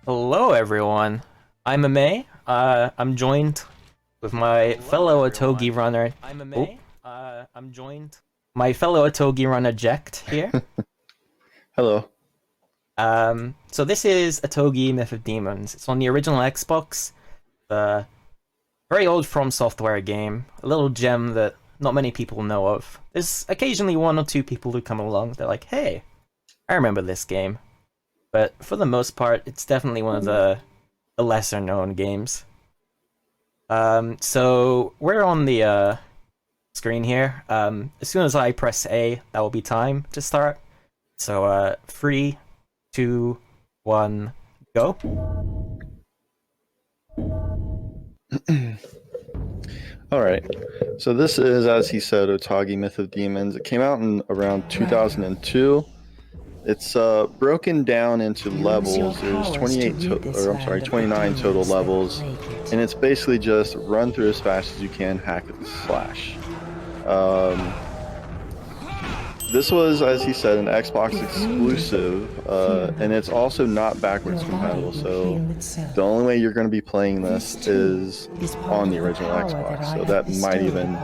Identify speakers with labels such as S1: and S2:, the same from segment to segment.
S1: Hello, everyone. I'm Ameiii. I'm joined with my fellow Otogi runner. I'm Ameiii. I'm joined my fellow Otogi runner Jekt here.
S2: Hello.
S1: So this is Otogi Myth of Demons. It's on the original Xbox, the very old From Software game, a little gem that not many people know of. There's occasionally one or two people who come along. They're like, "Hey, I remember this game." But for the most part, it's definitely one of the lesser known games. So we're on the screen here. As soon as I press A, that will be time to start. So 3, 2, 1, go.
S2: Alright, so this is, as he said, Otogi Myth of Demons. It came out in around 2002. It's broken down into levels. There's 29 total levels, and it's basically just run through as fast as you can, hack and slash. This was, as he said, an Xbox exclusive, and it's also not backwards compatible, so the only way you're going to be playing this is on the original Xbox, so that might even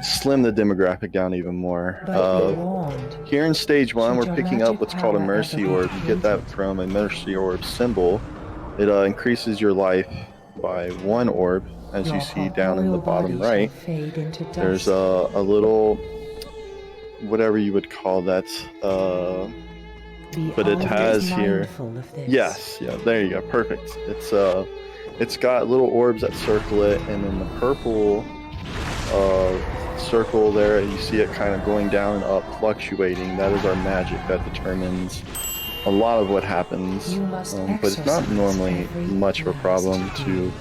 S2: slim the demographic down even more. Here in stage 1, we're picking up what's called a Mercy Orb. You get that from a Mercy Orb symbol. It increases your life by 1 orb, as you see down in the bottom right. There's a little, whatever you would call that, but it has here, yes, yeah, there you go, perfect. It's got little orbs that circle it, and then the purple circle there, you see it kind of going down and up, fluctuating. That is our magic that determines a lot of what happens, but it's not normally much of a problem to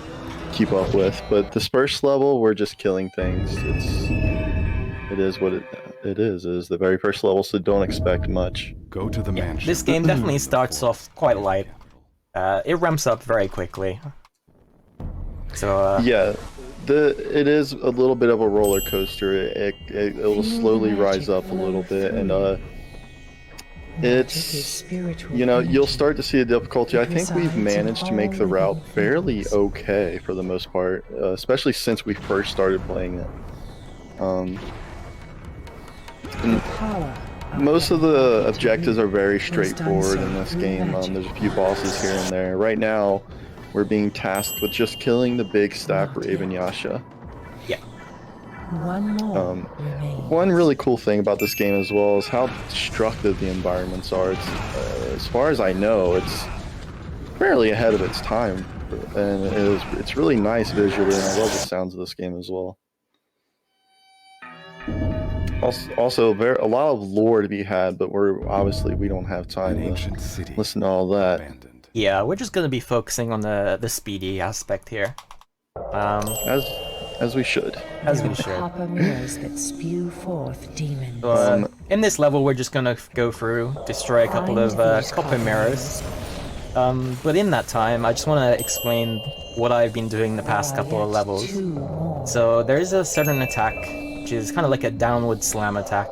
S2: keep up with. But this first level, we're just killing things. It is what it is. It is the very first level, so don't expect much.
S3: Go to the mansion.
S1: This game definitely starts off quite light. It ramps up very quickly. So
S2: yeah, it is a little bit of a roller coaster. It will slowly rise up a little bit, and it's, you know, you'll start to see the difficulty. I think we've managed to make the route fairly okay for the most part, especially since we first started playing it. Most of the objectives are very straightforward in this game. There's a few bosses here and there. Right now, we're being tasked with just killing the big staff Raven Yasha.
S1: yeah.
S2: One really cool thing about this game as well is how destructive the environments are. It's, as far as I know, it's fairly ahead of its time, and it's really nice visually, and I love the sounds of this game as well. Also, a lot of lore to be had, but we don't have time to listen to all that.
S1: Yeah, we're just gonna be focusing on the speedy aspect here.
S2: As we should.
S1: As we should.
S4: Copper mirrors that spew forth demons.
S1: So, in this level, we're just gonna go through, destroy a couple of copper mirrors. But in that time, I just want to explain what I've been doing the past couple of levels. So there is a certain attack, which is kind of like a downward slam attack.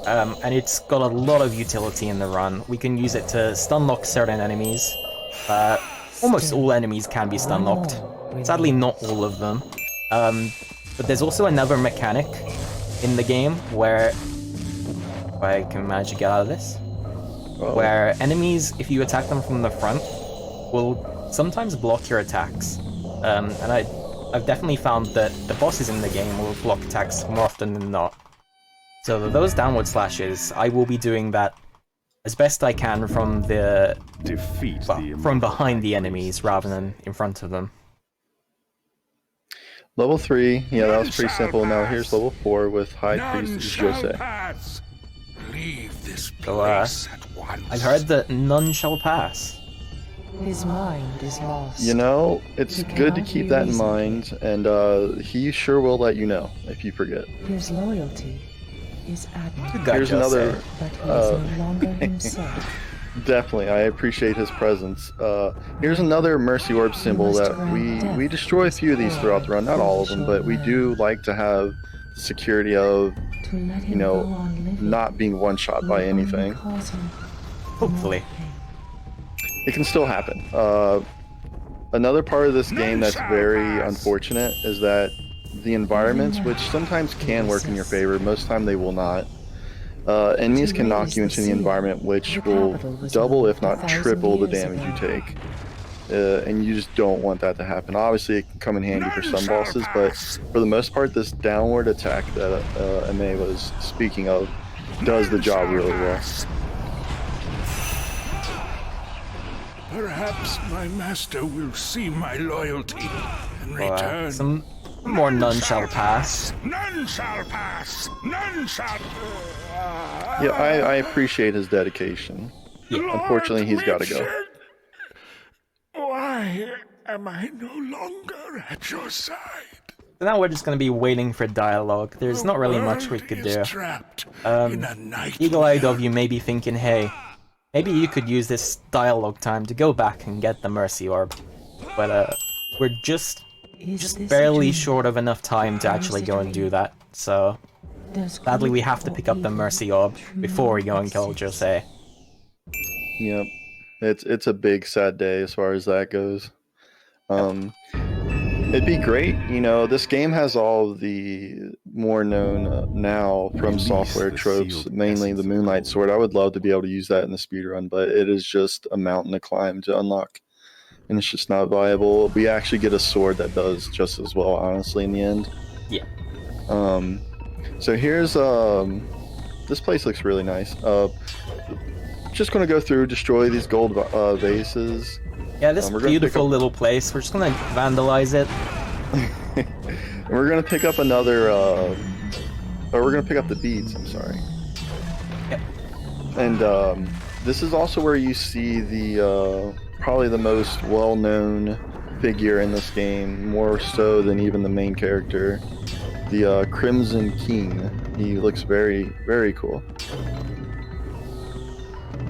S1: And it's got a lot of utility in the run. We can use it to stun lock certain enemies. Almost all enemies can be stun locked. Sadly, not all of them. But there's also another mechanic in the game where, if I can manage to get out of this, where enemies, if you attack them from the front, will sometimes block your attacks. And I've definitely found that the bosses in the game will block attacks more often than not. So those downward slashes, I will be doing that as best I can from from behind the enemies rather than in front of them.
S2: Level 3, yeah, that was pretty simple. Now here's level 4 with High Priest Jose.
S1: So I've heard that none shall pass.
S4: His mind is lost.
S2: You know, it's good to keep that in mind, and he sure will let you know if you forget.
S4: His loyalty is admirable.
S2: Here's another.
S4: But he is no longer himself.
S2: Definitely, I appreciate his presence. Here's another Mercy Orb symbol that we destroy a few of these throughout the run, not all of them, but we do like to have the security of, you know, not being one-shot by anything.
S1: Hopefully.
S2: it can still happen. Another part of this game that's very unfortunate is that the environments, which sometimes can work in your favor, most of the time they will not. Enemies can knock you into the environment, which will double, if not triple, the damage you take. And you just don't want that to happen. Obviously, it can come in handy for some bosses, but for the most part, this downward attack that Ameiii was speaking of does the job really well.
S3: Perhaps my master will see my loyalty and return.
S1: Some more none shall pass.
S3: None shall pass. None shall.
S2: Yeah, I appreciate his dedication.
S1: Yeah.
S2: Unfortunately, he's got to go.
S3: Why am I no longer at your side?
S1: So now we're just going to be waiting for dialogue. There's not really much we could do. Eagle-eyed of you may be thinking, hey, maybe you could use this dialogue time to go back and get the Mercy Orb. But we're just barely short of enough time to actually go and do that. So sadly we have to pick up the Mercy Orb before we go and kill Jose.
S2: Yep. It's a big sad day as far as that goes. It'd be great, you know, this game has all the more known now from software tropes, mainly the Moonlight Sword. I would love to be able to use that in the speedrun, but it is just a mountain to climb to unlock, and it's just not viable. We actually get a sword that does just as well, honestly, in the end.
S1: Yeah.
S2: So here's, this place looks really nice. Just going to go through, destroy these gold vases.
S1: Yeah, this beautiful little place. We're just gonna vandalize it.
S2: And we're gonna pick up another, or we're gonna pick up the beads, I'm sorry.
S1: Yep.
S2: And this is also where you see the, probably the most well-known figure in this game, more so than even the main character. The Crimson King. He looks very, very cool.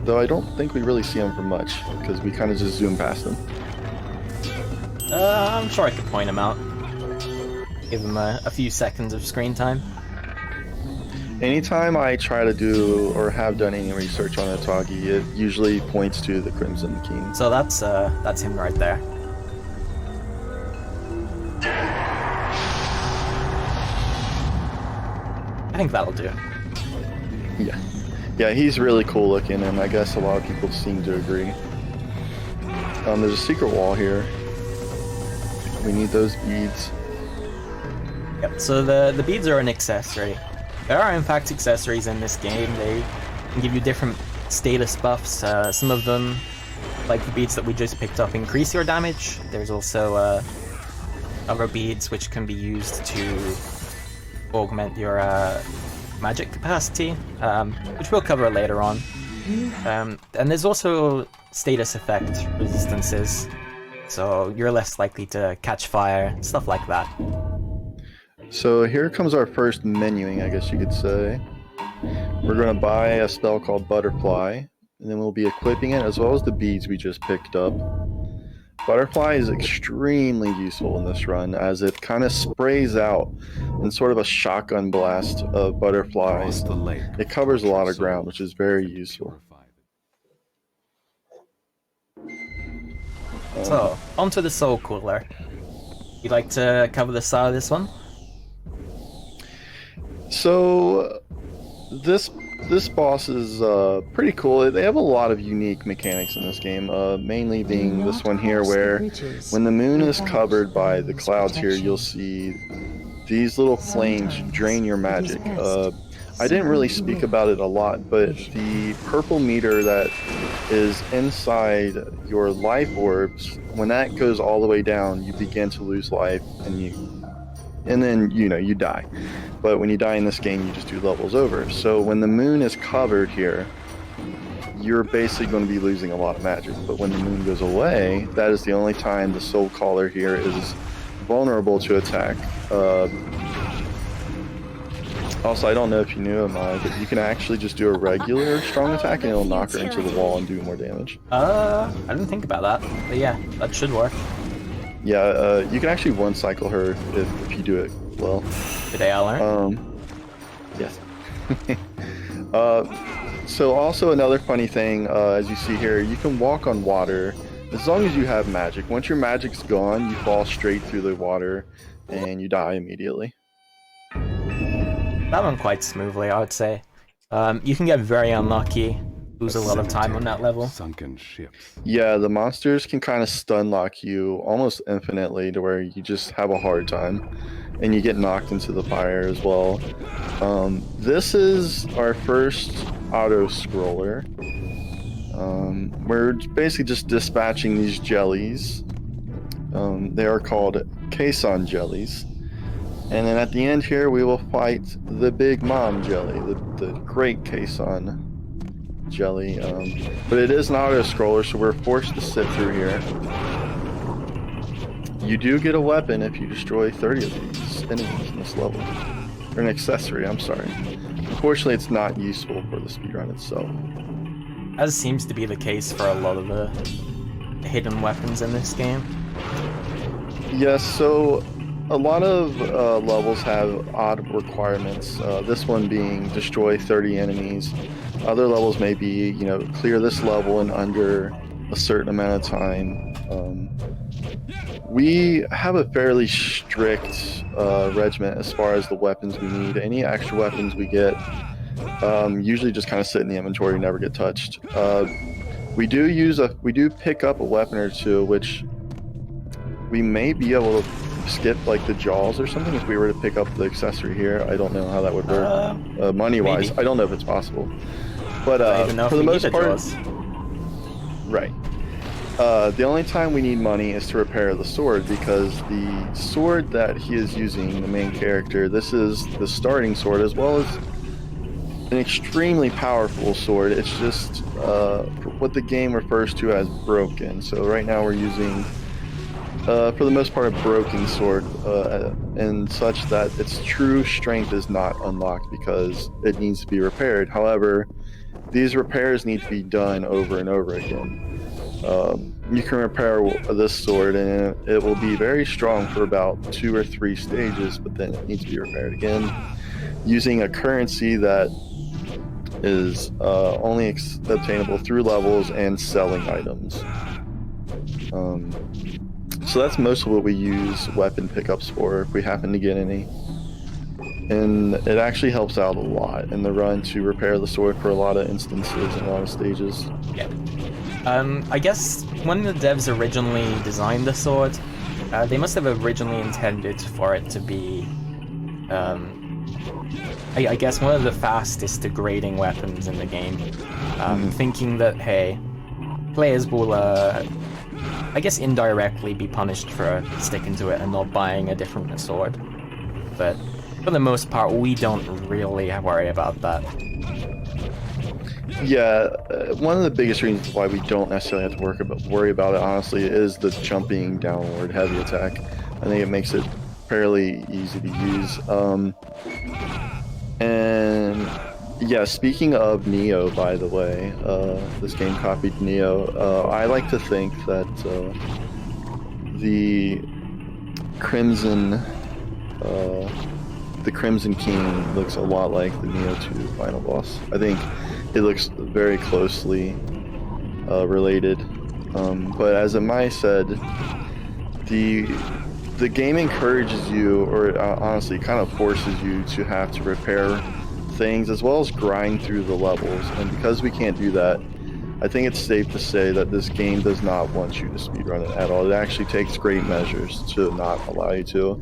S2: Though I don't think we really see him for much, because we kind of just zoom past him.
S1: I'm sure I could point him out. Give him a few seconds of screen time.
S2: Anytime I try to do, or have done any research on Otogi, it usually points to the Crimson King.
S1: So that's him right there. I think that'll do.
S2: Yeah. Yeah, he's really cool looking, and I guess a lot of people seem to agree. There's a secret wall here. We need those beads.
S1: Yep, so the beads are an accessory. There are in fact accessories in this game. They can give you different status buffs. Some of them, like the beads that we just picked up, increase your damage. There's also other beads which can be used to augment your magic capacity, which we'll cover later on. And there's also status effect resistances, so you're less likely to catch fire, stuff like that.
S2: So here comes our first menuing, I guess you could say. We're going to buy a spell called Butterfly, and then we'll be equipping it as well as the beads we just picked up. Butterfly is extremely useful in this run, as it kind of sprays out in sort of a shotgun blast of butterflies. It covers a lot of ground, which is very useful.
S1: So, onto the Soul Cooler. You'd like to cover the start of this one?
S2: So, this boss is pretty cool. They have a lot of unique mechanics in this game, mainly being this one here, where when the moon is covered by the clouds here, you'll see these little flames drain your magic. I didn't really speak about it a lot, but the purple meter that is inside your life orbs, when that goes all the way down, you begin to lose life, and then you die. But when you die in this game, you just do levels over. So when the moon is covered here, you're basically going to be losing a lot of magic. But when the moon goes away, that is the only time the Soul Caller here is vulnerable to attack. Also, I don't know if you knew, Ameiii, but you can actually just do a regular strong attack and it'll knock her into the wall and do more damage.
S1: I didn't think about that, but yeah, that should work.
S2: Yeah, you can actually one-cycle her if you do it well.
S1: Today I learned.
S2: Yes. So also another funny thing, as you see here, you can walk on water as long as you have magic. Once your magic's gone, you fall straight through the water and you die immediately.
S1: That went quite smoothly, I would say. You can get very unlucky, lose a lot of time on that level.
S3: Sunken ships.
S2: Yeah, the monsters can kind of stun lock you almost infinitely to where you just have a hard time. And you get knocked into the fire as well. This is our first auto-scroller. We're basically just dispatching these jellies. They are called caisson jellies. And then at the end here, we will fight the Big Mom jelly, the Great Caisson jelly. But it is an auto-scroller, so we're forced to sit through here. You do get a weapon if you destroy 30 of these enemies in this level. Or an accessory, I'm sorry. Unfortunately, it's not useful for the speedrun itself.
S1: As seems to be the case for a lot of the hidden weapons in this game.
S2: Yes, so a lot of levels have odd requirements. This one being destroy 30 enemies. Other levels may be, you know, clear this level in under a certain amount of time. We have a fairly strict regiment as far as the weapons we need. Any extra weapons we get usually just kind of sit in the inventory, never get touched. We do pick up a weapon or two, which we may be able to skip, like the jaws or something, if we were to pick up the accessory here. I don't know how that would work money-wise. I don't know if it's possible, but for the most part, right. The only time we need money is to repair the sword, because the sword that he is using, the main character, this is the starting sword as well as an extremely powerful sword. It's just what the game refers to as broken. So right now we're using, for the most part, a broken sword, and such that its true strength is not unlocked because it needs to be repaired. However, these repairs need to be done over and over again. You can repair this sword and it will be very strong for about 2 or 3 stages, but then it needs to be repaired again using a currency that is only obtainable through levels and selling items. So that's most of what we use weapon pickups for, if we happen to get any. And it actually helps out a lot in the run to repair the sword for a lot of instances and a lot of stages.
S1: Yeah. I guess when the devs originally designed the sword, they must have originally intended for it to be, I guess, one of the fastest degrading weapons in the game. Thinking that, hey, players will, I guess, indirectly be punished for sticking to it and not buying a different sword. But for the most part, we don't really worry about that.
S2: Yeah, one of the biggest reasons why we don't necessarily have to worry about it, honestly, is the jumping downward heavy attack. I think it makes it fairly easy to use. And yeah, speaking of Neo, by the way, this game copied Neo. I like to think that the Crimson King looks a lot like the Neo 2 final boss. I think it looks very closely related. But as Ameiii said, the game encourages you, or honestly kind of forces you to have to repair things as well as grind through the levels. And because we can't do that, I think it's safe to say that this game does not want you to speedrun it at all. It actually takes great measures to not allow you to.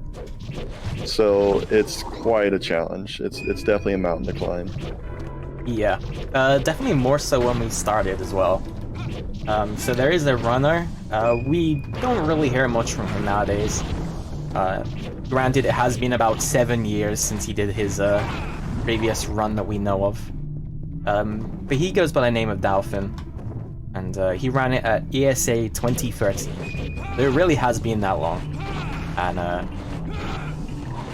S2: So it's quite a challenge. It's definitely a mountain to climb.
S1: Yeah, definitely more so when we started as well. So there is a runner. We don't really hear much from him nowadays. Granted, it has been about 7 years since he did his previous run that we know of. But he goes by the name of Dolphin, and he ran it at ESA 2013. It really has been that long. And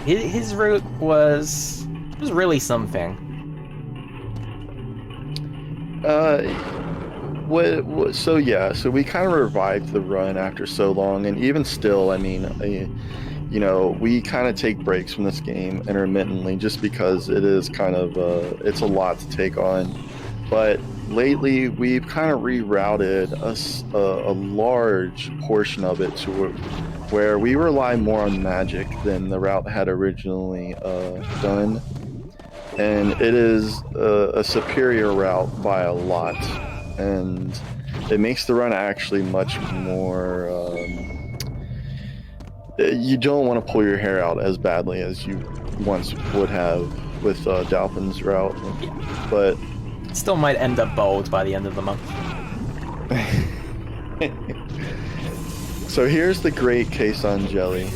S1: his route was really something.
S2: So we kind of revived the run after so long, and even still, I mean, you know, we kind of take breaks from this game intermittently just because it is kind of it's a lot to take on. But lately, we've kind of rerouted a large portion of it to where we rely more on magic than the route had originally done. And it is a superior route by a lot. And it makes the run actually much more... you don't want to pull your hair out as badly as you once would have with Dalpin's route. But...
S1: still might end up bald by the end of the month.
S2: So here's the great Caisson jelly,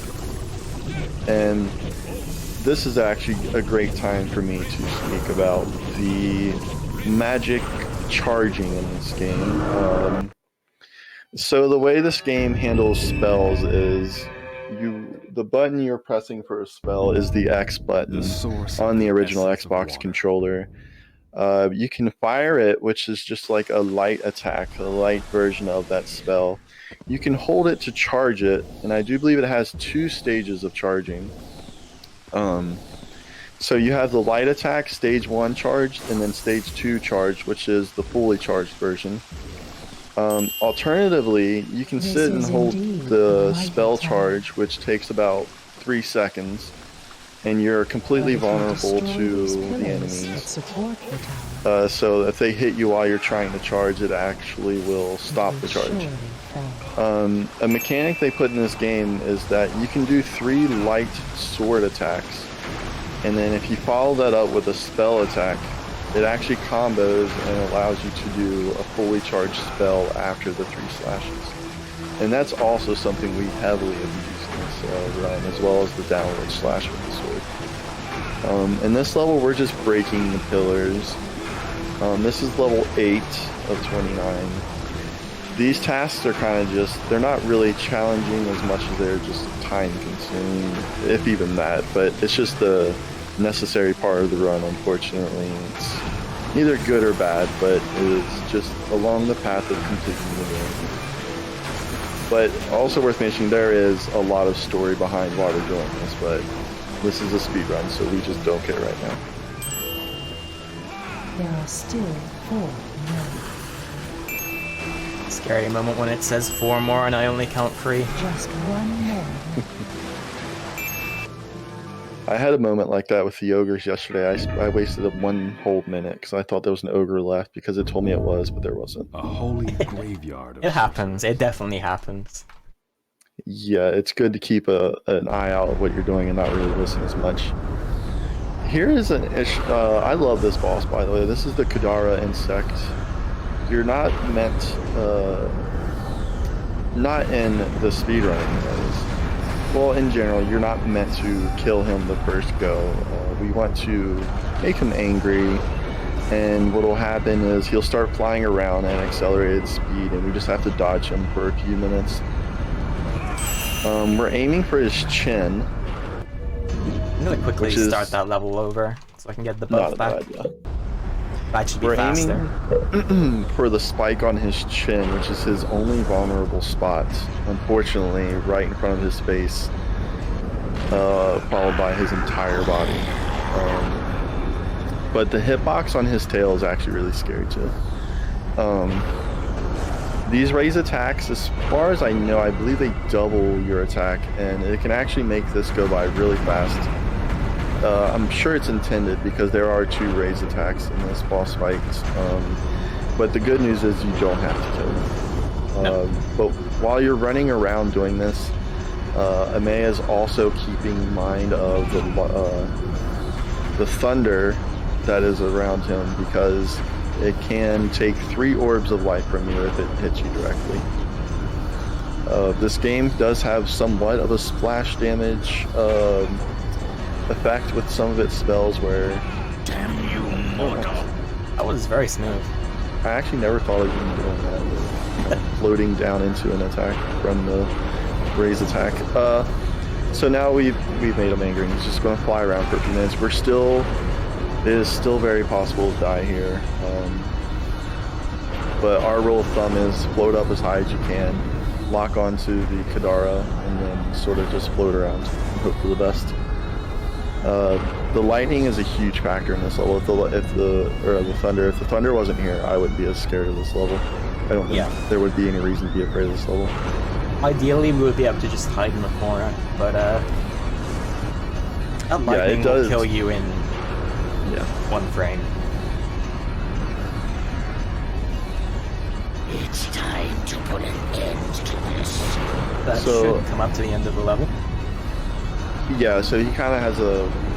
S2: and this is actually a great time for me to speak about the magic charging in this game. So the way this game handles spells is the button you're pressing for a spell is the X button on the original Xbox controller. You can fire it, which is just like a light attack, a light version of that spell. You can hold it to charge it, and I do believe it has 2 stages of charging. So you have the light attack, stage 1 charged, and then stage 2 charged, which is the fully charged version. Alternatively, you can sit and hold the spell charge, which takes about 3 seconds. And you're completely vulnerable to the enemies. So if they hit you while you're trying to charge, it actually will stop the charge. A mechanic they put in this game is that you can do 3 light sword attacks, and then if you follow that up with a spell attack, it actually combos and allows you to do a fully charged spell after the 3 slashes. And that's also something we heavily abuse in this run, as well as the downward slash with the sword. In this level, we're just breaking the pillars. This is level 8 of 29. These tasks are kind of just, they're not really challenging as much as they're just time consuming, if even that, but it's just the necessary part of the run, unfortunately. It's neither good or bad, but it's just along the path of completing the game. But also worth mentioning, there is a lot of story behind why we're doing this, but this is a speedrun, so we just don't care right now.
S4: There are still 4 more.
S1: Scary moment when it says 4 more and I only count 3.
S4: Just 1 more.
S2: I had a moment like that with the ogres yesterday. I wasted 1 whole minute because I thought there was an ogre left because it told me it was, but there wasn't.
S3: A holy graveyard.
S1: It happens. It definitely happens.
S2: Yeah, it's good to keep an eye out of what you're doing and not really listen as much. Here is an issue. I love this boss, by the way. This is the Kadara insect. You're not meant, not in the speedrun anyways. Well, in general, you're not meant to kill him the first go. We want to make him angry, and what will happen is he'll start flying around at accelerated speed, and we just have to dodge him for a few minutes. We're aiming for his chin.
S1: I'm gonna quickly start that level over so I can get the buff back. That should be faster.
S2: Aiming for the spike on his chin, which is his only vulnerable spot. Unfortunately, right in front of his face, followed by his entire body. But the hitbox on his tail is actually really scary too. These raise attacks, as far as I know, I believe they double your attack, and it can actually make this go by really fast. I'm sure it's intended because there are 2 raise attacks in this boss fight. But the good news is you don't have to kill him.
S1: No.
S2: But while you're running around doing this, Ameiii is also keeping mind of the thunder that is around him, because it can take 3 orbs of life from you if it hits you directly. This game does have somewhat of a splash damage effect with some of its spells where...
S3: Damn you, mortal.
S1: That was very smooth.
S2: I actually never thought of even doing that. Floating down into an attack from the raise attack. So now we've made him angry, and he's just going to fly around for a few minutes. It is still very possible to die here. But our rule of thumb is float up as high as you can, lock onto the Kadara, and then sort of just float around and hope for the best. The lightning is a huge factor in this level. If the thunder wasn't here, I wouldn't be as scared of this level. I don't think there would be any reason to be afraid of this level.
S1: Ideally, we would be able to just hide in the corner, but that lightning will kill you in one frame.
S5: It's time to put an end to this.
S1: That should come up to the end of the level.
S2: Yeah, so he kind of has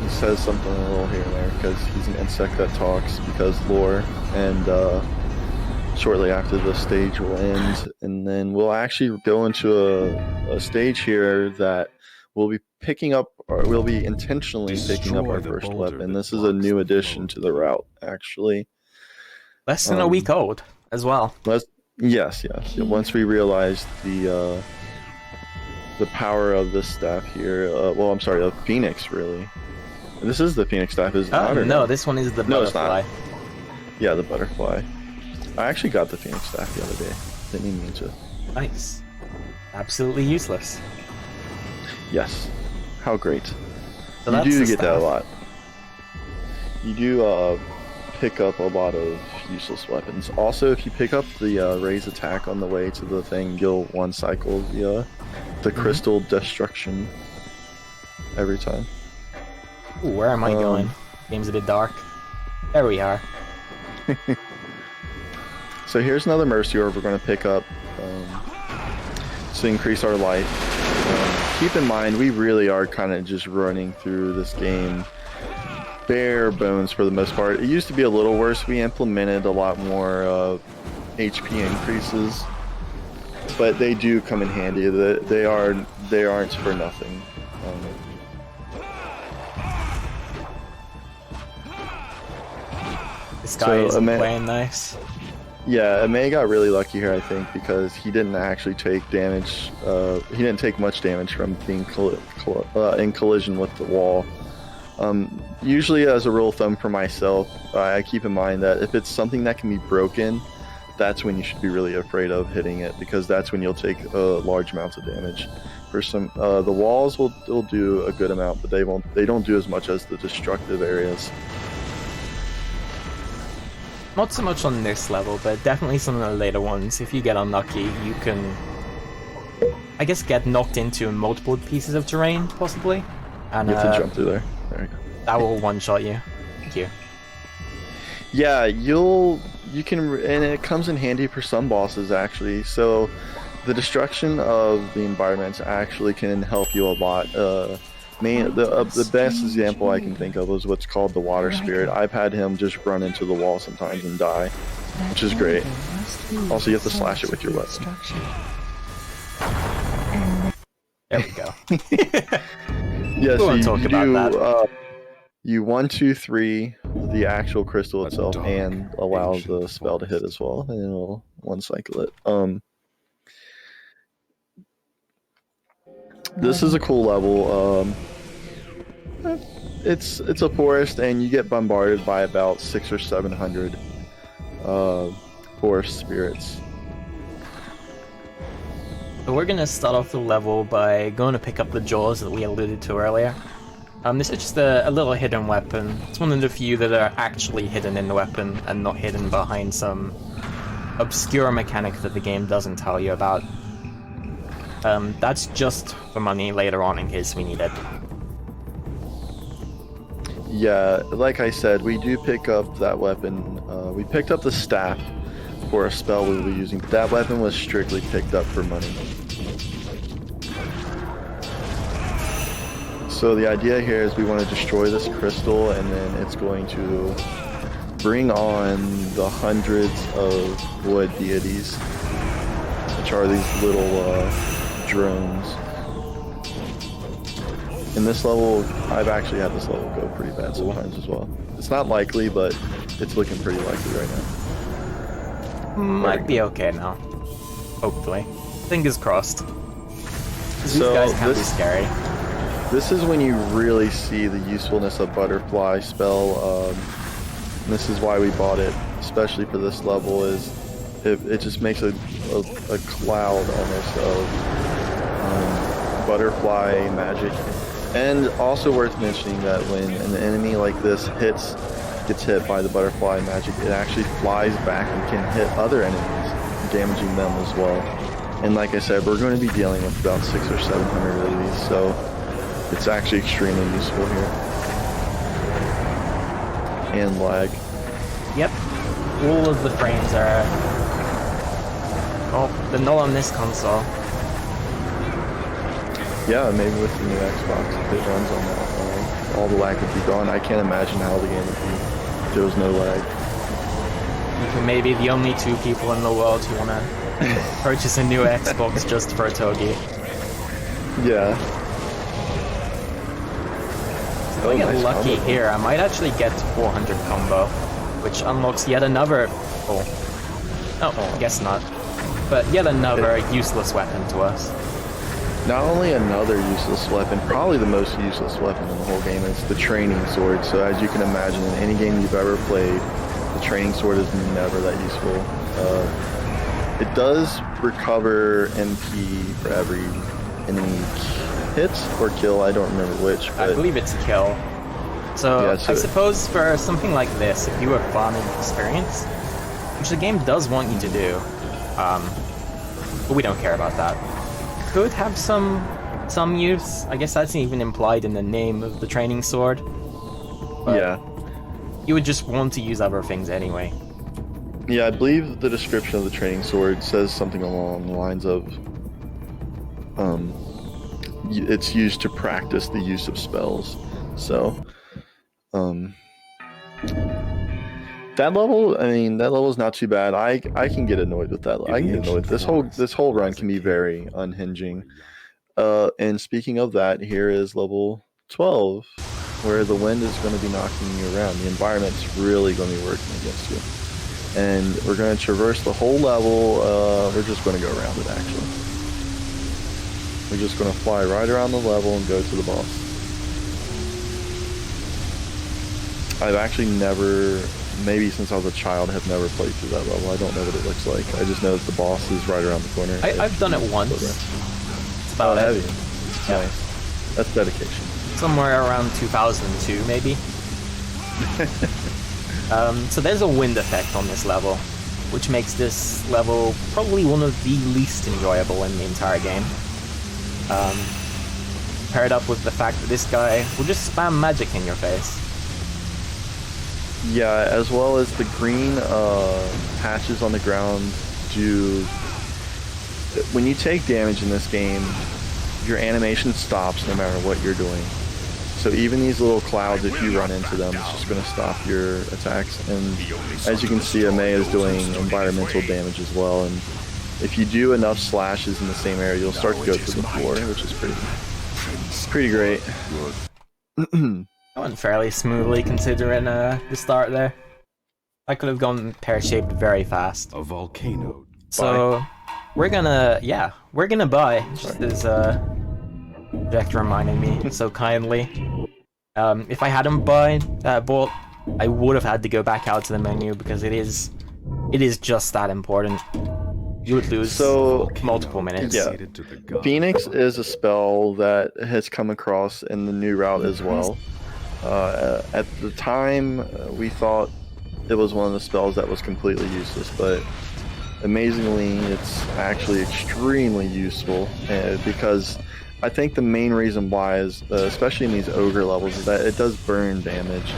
S2: he says something a little here and there because he's an insect that talks because lore, and shortly after the stage will end, and then we'll actually go into a stage here that we'll be picking up, or we'll be intentionally picking up our first weapon. This is a new addition to the route, actually.
S1: Less than a week old, as well.
S2: Yes. Once we realized the power of this staff here, well, I'm sorry, the Phoenix, really. This is the Phoenix staff, is it not? Or
S1: no, this one is the butterfly.
S2: It's not. Yeah, the butterfly. I actually got the Phoenix staff the other day. Didn't even mean to.
S1: Nice. Absolutely useless.
S2: Yes. How great.
S1: So
S2: you do get
S1: staff.
S2: that a lot. You do pick up a lot of useless weapons. Also, if you pick up the raise attack on the way to the thing, you'll one cycle the crystal destruction every time.
S1: Ooh, where am I going? Game's a bit dark. There we are.
S2: So here's another mercy orb we're going to pick up to increase our life. Keep in mind, we really are kind of just running through this game bare bones for the most part. It used to be a little worse. We implemented a lot more HP increases, but they do come in handy. They aren't for nothing.
S1: This guy isn't playing nice.
S2: Yeah, Ameiii got really lucky here, I think, because he didn't actually take damage. He didn't take much damage from being in collision with the wall. Usually, as a rule of thumb for myself, I keep in mind that if it's something that can be broken, that's when you should be really afraid of hitting it, because that's when you'll take large amounts of damage. For some, the walls will do a good amount, but they don't do as much as the destructive areas.
S1: Not so much on this level, but definitely some of the later ones. If you get unlucky, you can, I guess, get knocked into multiple pieces of terrain, possibly. And
S2: you have to jump through there. There you go.
S1: That will one-shot you. Thank you.
S2: Yeah, you can, and it comes in handy for some bosses, actually. So the destruction of the environments actually can help you a lot. The best example I can think of is what's called the water spirit. I've had him just run into the wall sometimes and die, which is great. Also, you have to slash it with your weapon.
S1: There we go.
S2: Yeah, so
S1: we'll talk about that.
S2: You 1, 2, 3 the actual crystal itself and allow the spell to hit as well, and it'll one cycle it. This is a cool level. It's a forest, and you get bombarded by about 600 or 700 forest spirits.
S1: So we're gonna start off the level by going to pick up the jaws that we alluded to earlier. This is just a little hidden weapon. It's one of the few that are actually hidden in the weapon and not hidden behind some obscure mechanic that the game doesn't tell you about. That's just for money later on in case we need it.
S2: Yeah, like I said, we do pick up that weapon. We picked up the staff for a spell we were using, but that weapon was strictly picked up for money. So the idea here is we want to destroy this crystal, and then it's going to bring on the hundreds of wood deities, which are these little drones. In this level, I've actually had this level go pretty bad sometimes as well. It's not likely, but it's looking pretty likely right now.
S1: Might be okay now. Hopefully. Fingers crossed. These guys can be scary.
S2: This is when you really see the usefulness of Butterfly spell. And this is why we bought it, especially for this level, is it just makes a cloud almost of butterfly magic And also worth mentioning that when an enemy like this gets hit by the butterfly magic, it actually flies back and can hit other enemies, damaging them as well. And like I said, we're going to be dealing with about 600 or 700 of these, so it's actually extremely useful here. And lag.
S1: Yep. All of the frames are... Oh, they're not on this console.
S2: Yeah, maybe with the new Xbox, if it runs on that, all the lag would be gone. I can't imagine how the game would be if there was no lag.
S1: You may be the only 2 people in the world who want to purchase a new Xbox just for Otogi.
S2: Yeah.
S1: If I get lucky here, I might actually get to 400 combo, which unlocks yet another... Oh, I guess not. But yet another useless weapon to us.
S2: Not only another useless weapon, probably the most useless weapon in the whole game is the training sword. So as you can imagine, in any game you've ever played, the training sword is never that useful. It does recover MP for every enemy hits or kill, I don't remember which. But
S1: I believe it's a kill. So,
S2: yeah,
S1: I suppose for something like this, if you were farming experience, which the game does want you to do, but we don't care about that, could have some use. I guess that's even implied in the name of the training sword. But
S2: yeah.
S1: You would just want to use other things anyway.
S2: Yeah, I believe the description of the training sword says something along the lines of it's used to practice the use of spells. So that level, I mean, that level is not too bad. I can get annoyed with that. I can get annoyed. This whole run can be very unhinging. And speaking of that, here is level 12, where the wind is going to be knocking you around. The environment's really going to be working against you. And we're going to traverse the whole level. We're just going to go around it, actually. We're just going to fly right around the level and go to the boss. I've actually never, maybe since I was a child, have never played through that level. I don't know what it looks like. I just know that the boss is right around the corner.
S1: I've done it once. It's about
S2: heavy.
S1: Yeah.
S2: Nice. That's dedication.
S1: Somewhere around 2002, maybe. So there's a wind effect on this level, which makes this level probably one of the least enjoyable in the entire game. Paired up with the fact that this guy will just spam magic in your face.
S2: Yeah, as well as the green patches on the ground do... When you take damage in this game, your animation stops no matter what you're doing. So even these little clouds, if you run into them, it's just going to stop your attacks. And as you can see, Ameiii is doing environmental damage as well. And if you do enough slashes in the same area, you'll start to go through the floor, which is pretty great.
S1: That went fairly smoothly considering the start there. I could have gone pear-shaped very fast.
S3: A volcano.
S1: So we're gonna buy. Just as Jack reminded me so kindly. If I hadn't bought, I would have had to go back out to the menu because it is just that important. You would lose multiple minutes.
S2: Yeah. Phoenix is a spell that has come across in the new route as well. At the time, we thought it was one of the spells that was completely useless, but amazingly, it's actually extremely useful because I think the main reason why is, especially in these ogre levels, is that it does burn damage.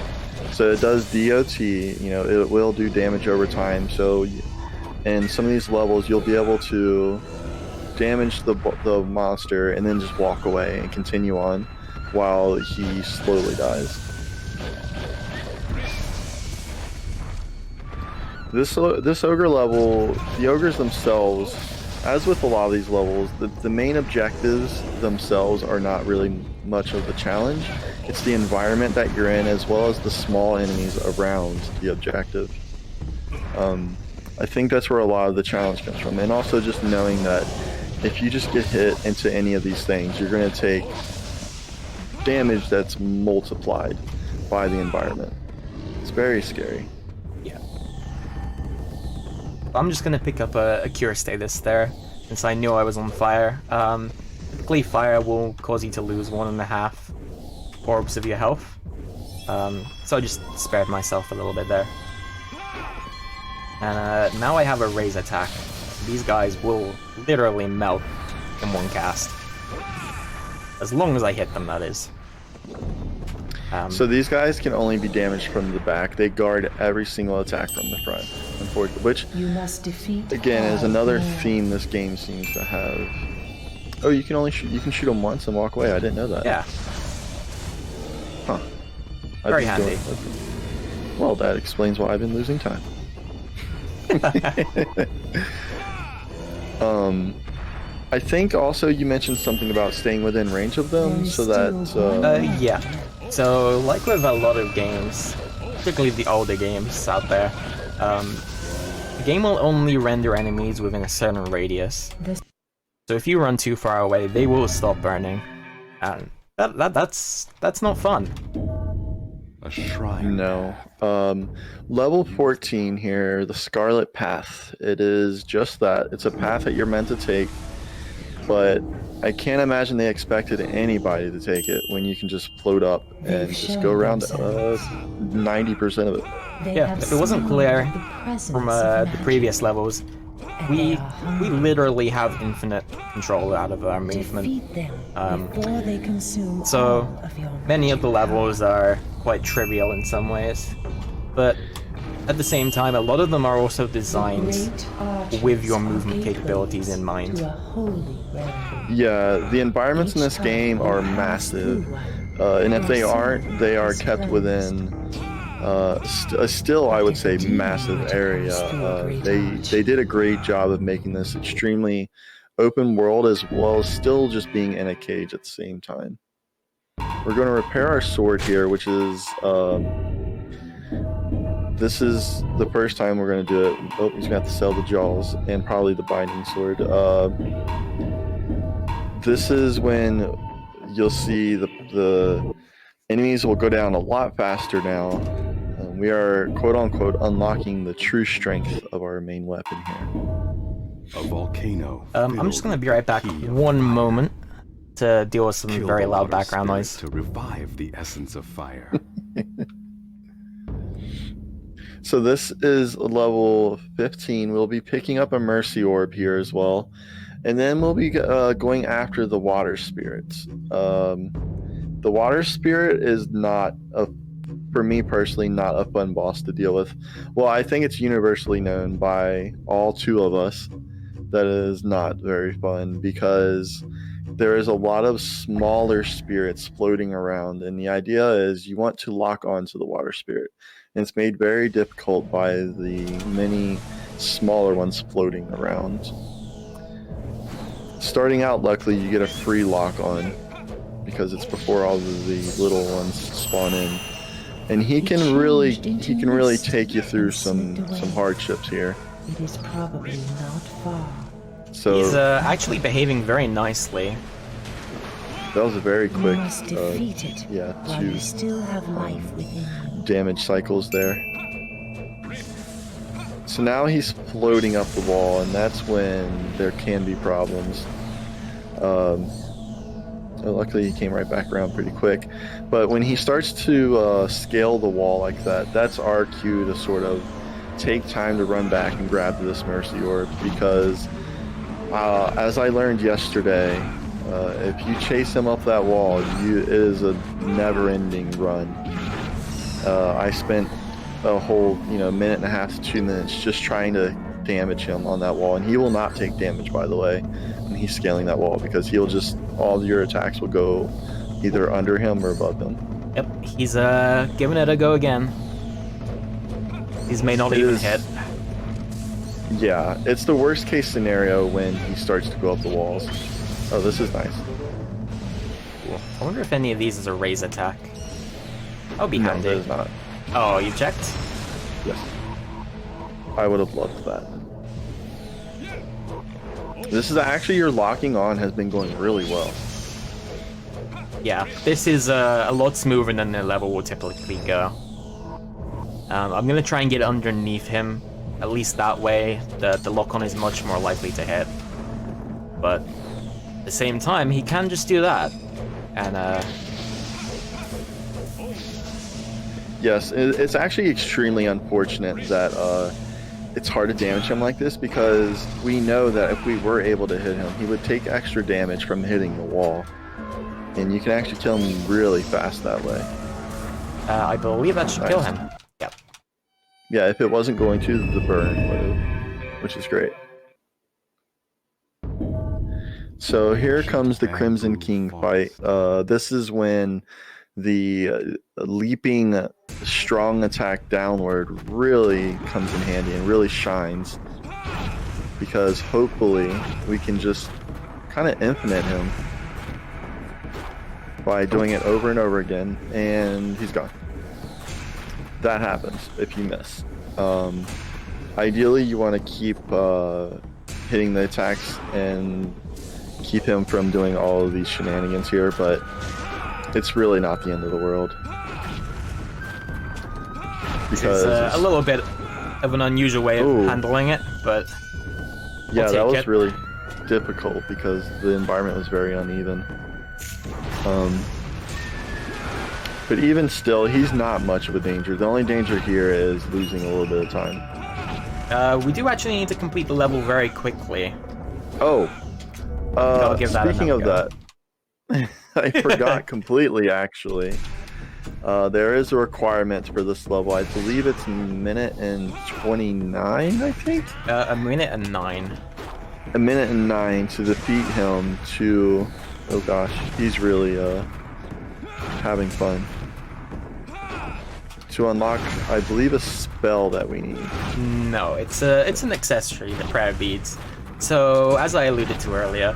S2: So it does DOT, you know, it will do damage over time. So in some of these levels, you'll be able to damage the monster and then just walk away and continue on while he slowly dies. This ogre level, the ogres themselves, as with a lot of these levels, the main objectives themselves are not really much of the challenge. It's the environment that you're in, as well as the small enemies around the objective. I think that's where a lot of the challenge comes from, and also just knowing that if you just get hit into any of these things, you're going to take damage that's multiplied by the environment. It's very scary.
S1: Yeah. I'm just gonna pick up a cure status there, since I knew I was on fire. Typically fire will cause you to lose 1.5 orbs of your health. So I just spared myself a little bit there. And now I have a raise attack. These guys will literally melt in one cast. As long as I hit them, that is.
S2: So these guys can only be damaged from the back. They guard every single attack from the front, unfortunately. Which,
S4: You must defeat
S2: again, is
S4: all
S2: another
S4: more.
S2: theme this game seems to have. Oh, you can only you can shoot them once and walk away. I didn't know that.
S1: Yeah,
S2: Huh.
S1: very handy.
S2: Well, that explains why I've been losing time. I think also you mentioned something about staying within range of them, so that
S1: Yeah. So, like with a lot of games, particularly the older games out there, the game will only render enemies within a certain radius. So if you run too far away, they will stop burning, and that's not fun.
S6: A shrine.
S2: No. Level 14 here, the Scarlet Path. It is just that. It's a path that you're meant to take, but I can't imagine they expected anybody to take it when you can just float up and just go around 90% of it.
S1: Yeah, if it wasn't clear from the previous levels, we literally have infinite control out of our movement. So many of the levels are quite trivial in some ways, but at the same time, a lot of them are also designed with your movement capabilities in mind.
S2: Yeah, the environments in this game are massive, and if they aren't, they are kept within still, I would say, massive area. They did a great job of making this extremely open world, as well as still just being in a cage at the same time. We're going to repair our sword here, which is this is the first time we're going to do it. Oh, he's going to have to sell the jaws and probably the binding sword. This is when you'll see the enemies will go down a lot faster now. We are, quote-unquote, unlocking the true strength of our main weapon here.
S6: A volcano.
S1: I'm just gonna be right back. One moment to deal with some
S6: Kill
S1: very
S6: the
S1: loud
S6: water
S1: background
S6: spirit
S1: noise.
S6: to revive the essence of fire.
S2: So this is level 15. We'll be picking up a mercy orb here as well, and then we'll be going after the water spirits. The water spirit is not for me personally, not a fun boss to deal with. Well, I think it's universally known by all two of us that it is not very fun, because there is a lot of smaller spirits floating around, and the idea is you want to lock onto the water spirit. And it's made very difficult by the many smaller ones floating around. Starting out, luckily, you get a free lock on, because it's before all of the little ones spawn in. And he can really take you through some hardships here.
S4: It is probably not far.
S2: So
S1: He's actually behaving very nicely.
S2: that was a very
S4: You
S2: quick
S4: must defeat it while you
S2: 2
S4: still have life within you.
S2: damage cycles there. So now he's floating up the wall, and that's when there can be problems. Luckily he came right back around pretty quick. But when he starts to scale the wall like that, that's our cue to sort of take time to run back and grab this mercy orb, because as I learned yesterday, if you chase him up that wall, it is a never-ending run. I spent a whole minute and a half to 2 minutes just trying to damage him on that wall, and he will not take damage, by the way, when he's scaling that wall, because he'll just, all of your attacks will go either under him or above him.
S1: Yep, he's giving it a go again. These may not even hit.
S2: Yeah, it's the worst case scenario when he starts to go up the walls. Oh, this is nice.
S1: Cool. I wonder if any of these is a raise attack. That would be
S2: No,
S1: handy.
S2: it is not.
S1: Oh, you checked?
S2: Yes. I would have loved that. This is actually, your locking on has been going really well.
S1: Yeah, this is a lot smoother than the level will typically go. I'm gonna try and get underneath him. At least that way, the lock-on is much more likely to hit. But at the same time, he can just do that. And
S2: Yes, it's actually extremely unfortunate that it's hard to damage him like this, because we know that if we were able to hit him, he would take extra damage from hitting the wall. And you can actually kill him really fast that way.
S1: I believe that should kill him. Yep.
S2: Yeah, if it wasn't going to, the burn would have, which is great. So here comes the Crimson King fight. This is when the leaping strong attack downward really comes in handy and really shines, because hopefully we can just kind of infinite him by doing it over and over again, and he's gone. That happens if you miss. Ideally you want to keep hitting the attacks and keep him from doing all of these shenanigans here, but it's really not the end of the world. Because
S1: it's a little bit of an unusual way of handling it, but
S2: yeah, that was really difficult because the environment was very uneven. But even still, he's not much of a danger. The only danger here is losing a little bit of time.
S1: We do actually need to complete the level very quickly.
S2: Oh,
S1: speaking
S2: of that, I forgot completely actually. There is a requirement for this level. I believe it's a minute and 29, I think?
S1: A minute and 9.
S2: A minute and 9 to defeat him to... Oh gosh, he's really having fun. To unlock, I believe, a spell that we need.
S1: No, it's an accessory, the prayer beads. So, as I alluded to earlier,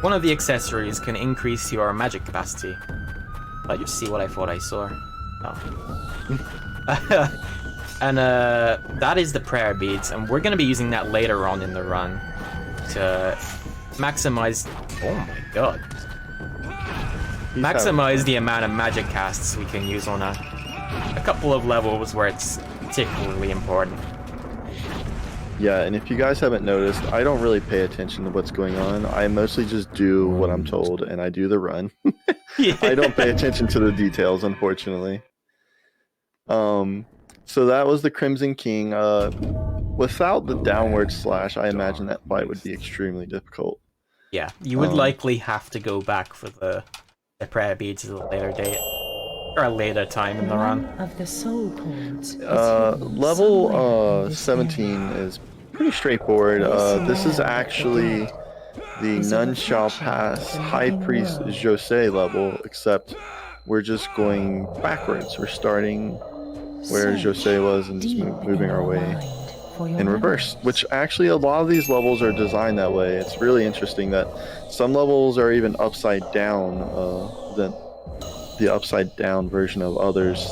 S1: one of the accessories can increase your magic capacity. Let you see what I thought I saw. Oh. And that is the prayer beads, and we're gonna be using that later on in the run to maximize. Oh my god! Maximize the amount of magic casts we can use on a couple of levels where it's particularly important.
S2: Yeah, and if you guys haven't noticed, I don't really pay attention to what's going on. I mostly just do what I'm told, and I do the run. I don't pay attention to the details, unfortunately. So that was the Crimson King. Without the downward slash, I imagine that fight would be extremely difficult.
S1: Yeah, you would likely have to go back for the prayer beads at a later date. Or a later time in the run.
S4: Of the soul points
S2: level 17 is pretty straightforward. This is actually the None Shall Pass High Priest Jose level, except we're just going backwards. We're starting where Jose was and just moving our way in reverse, which actually a lot of these levels are designed that way. It's really interesting that some levels are even upside down than the upside down version of others.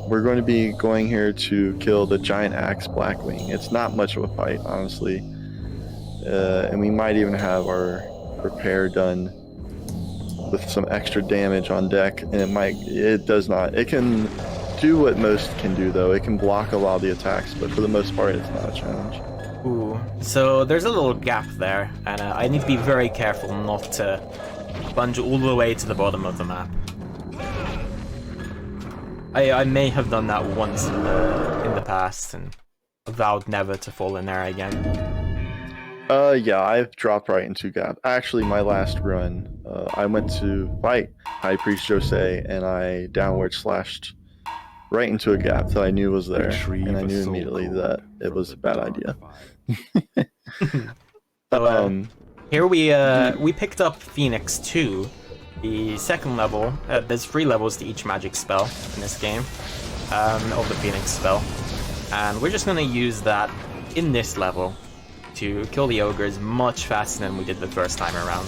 S2: We're going to be going here to kill the giant axe Blackwing. It's not much of a fight, honestly, and we might even have our repair done with some extra damage on deck, and it does not. It can do what most can do, though. It can block a lot of the attacks, but for the most part, it's not a challenge.
S1: Ooh, so there's a little gap there, and I need to be very careful not to plunge all the way to the bottom of the map. I may have done that once in the past, and vowed never to fall in there again.
S2: Yeah, I've dropped right into gap. Actually, my last run, I went to fight High Priest Jose, and I downward slashed right into a gap that I knew was there, and I knew immediately that it was a bad idea.
S1: Here we picked up Phoenix 2, the second level. There's 3 levels to each magic spell in this game, of the Phoenix spell, and we're just gonna use that in this level to kill the ogres much faster than we did the first time around.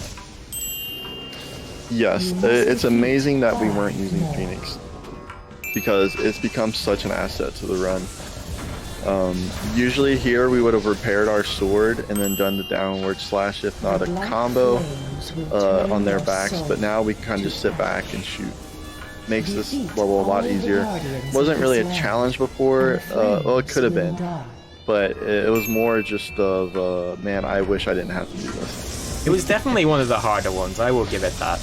S2: Yes, it's amazing that we weren't using Phoenix, because it's become such an asset to the run. Usually here we would have repaired our sword and then done the downward slash, if not a combo, on their backs, but now we can kind of just sit back and shoot. Makes this level a lot easier. Wasn't really a challenge before, well, it could have been, but it was more just of, man, I wish I didn't have to do this.
S1: It was definitely one of the harder ones, I will give it that.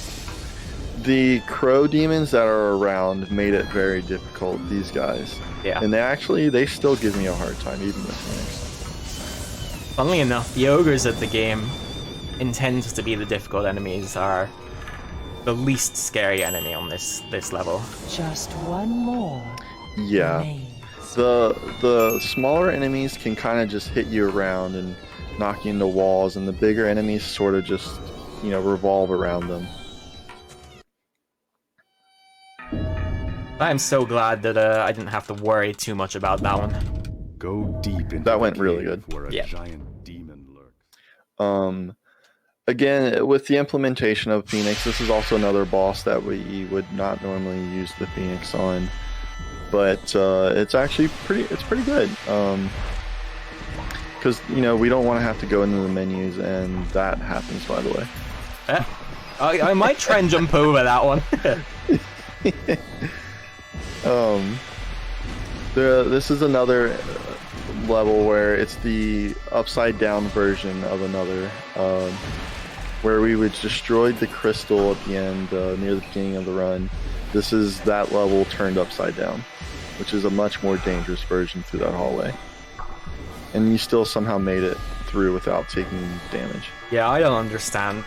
S2: The crow demons that are around made it very difficult, these guys.
S1: Yeah.
S2: And they still give me a hard time, even with Phoenix.
S1: Funnily enough, the ogres that the game intends to be the difficult enemies are the least scary enemy on this level.
S4: Just one more
S2: Yeah.
S4: remains.
S2: The smaller enemies can kind of just hit you around and knock you into walls, and the bigger enemies sort of just, you know, revolve around them.
S1: I'm so glad that I didn't have to worry too much about that one.
S6: Go deep into
S2: That went
S6: the
S2: really
S6: cave
S2: good.
S6: where a
S1: Yeah.
S6: giant demon lurks.
S2: Again, with the implementation of Phoenix, this is also another boss that we would not normally use the Phoenix on, but it's actually pretty good. Because, you know, we don't want to have to go into the menus, and that happens, by the way.
S1: I might try and jump over that one.
S2: This is another level where it's the upside down version of another, where we would destroy the crystal at the end, near the beginning of the run. This is that level turned upside down, which is a much more dangerous version through that hallway. And you still somehow made it through without taking damage.
S1: Yeah, I don't understand.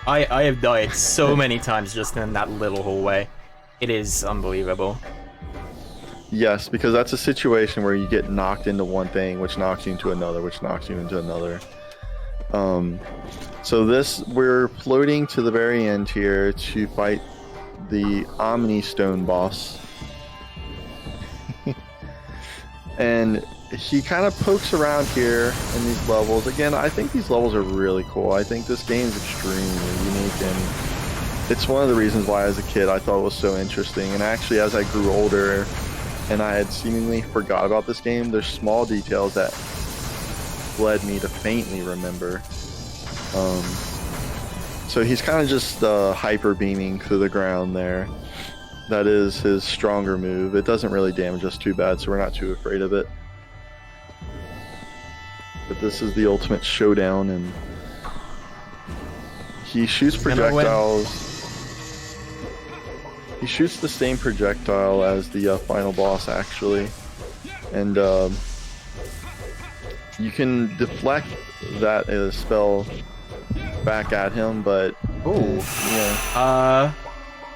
S1: I have died so many times just in that little hallway. It is unbelievable.
S2: Yes, because that's a situation where you get knocked into one thing, which knocks you into another, which knocks you into another. So we're floating to the very end here to fight the Ameiii stone boss. And he kind of pokes around here in these levels. Again, I think these levels are really cool. I think this game is extremely unique, and it's one of the reasons why as a kid I thought it was so interesting. And actually, as I grew older and I had seemingly forgot about this game, there's small details that led me to faintly remember. So he's kind of just hyper beaming to the ground there. That is his stronger move. It doesn't really damage us too bad, so we're not too afraid of it. But this is the ultimate showdown, and he shoots projectiles. He shoots the same projectile as the final boss, actually, and you can deflect that spell back at him, but yeah.